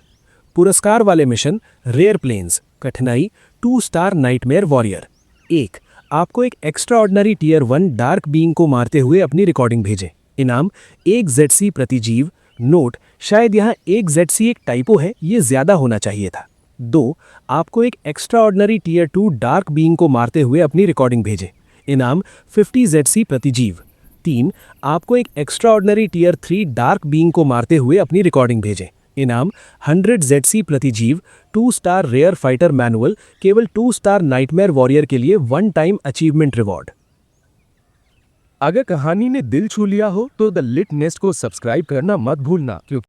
Speaker 3: पुरस्कार वाले मिशन: रेयर प्लेन्स, कठिनाई 2 स्टार नाइटमेयर वॉरियर। 1. आपको एक extraordinary tier 1 dark being को मारते हुए अपनी रिकॉर्डिंग भेजें। इनाम: 1 ZC प्रति जीव। नोट: शायद यहाँ 1 ZC एक टाइपो है, ये ज्यादा होना चाहिए था। 2. आपको एक extraordinary tier 2 dark being को मारते हुए अपनी रिकॉर्डिंग भेजें। इनाम: 50 ZC प्रति जीव। 3. आपको एक extraordinary tier 3 dark being को मारते हुए अपनी रिकॉर्डिंग भेजें। इनाम: 100 ZC प्रति जीव, 2 स्टार रेयर फाइटर मैनुअल, केवल 2 स्टार नाइटमेयर वॉरियर के लिए 1 टाइम अचीवमेंट रिवॉर्ड।
Speaker 4: अगर कहानी ने दिल छू लिया हो तो द लिट नेस्ट को सब्सक्राइब करना मत भूलना, क्योंकि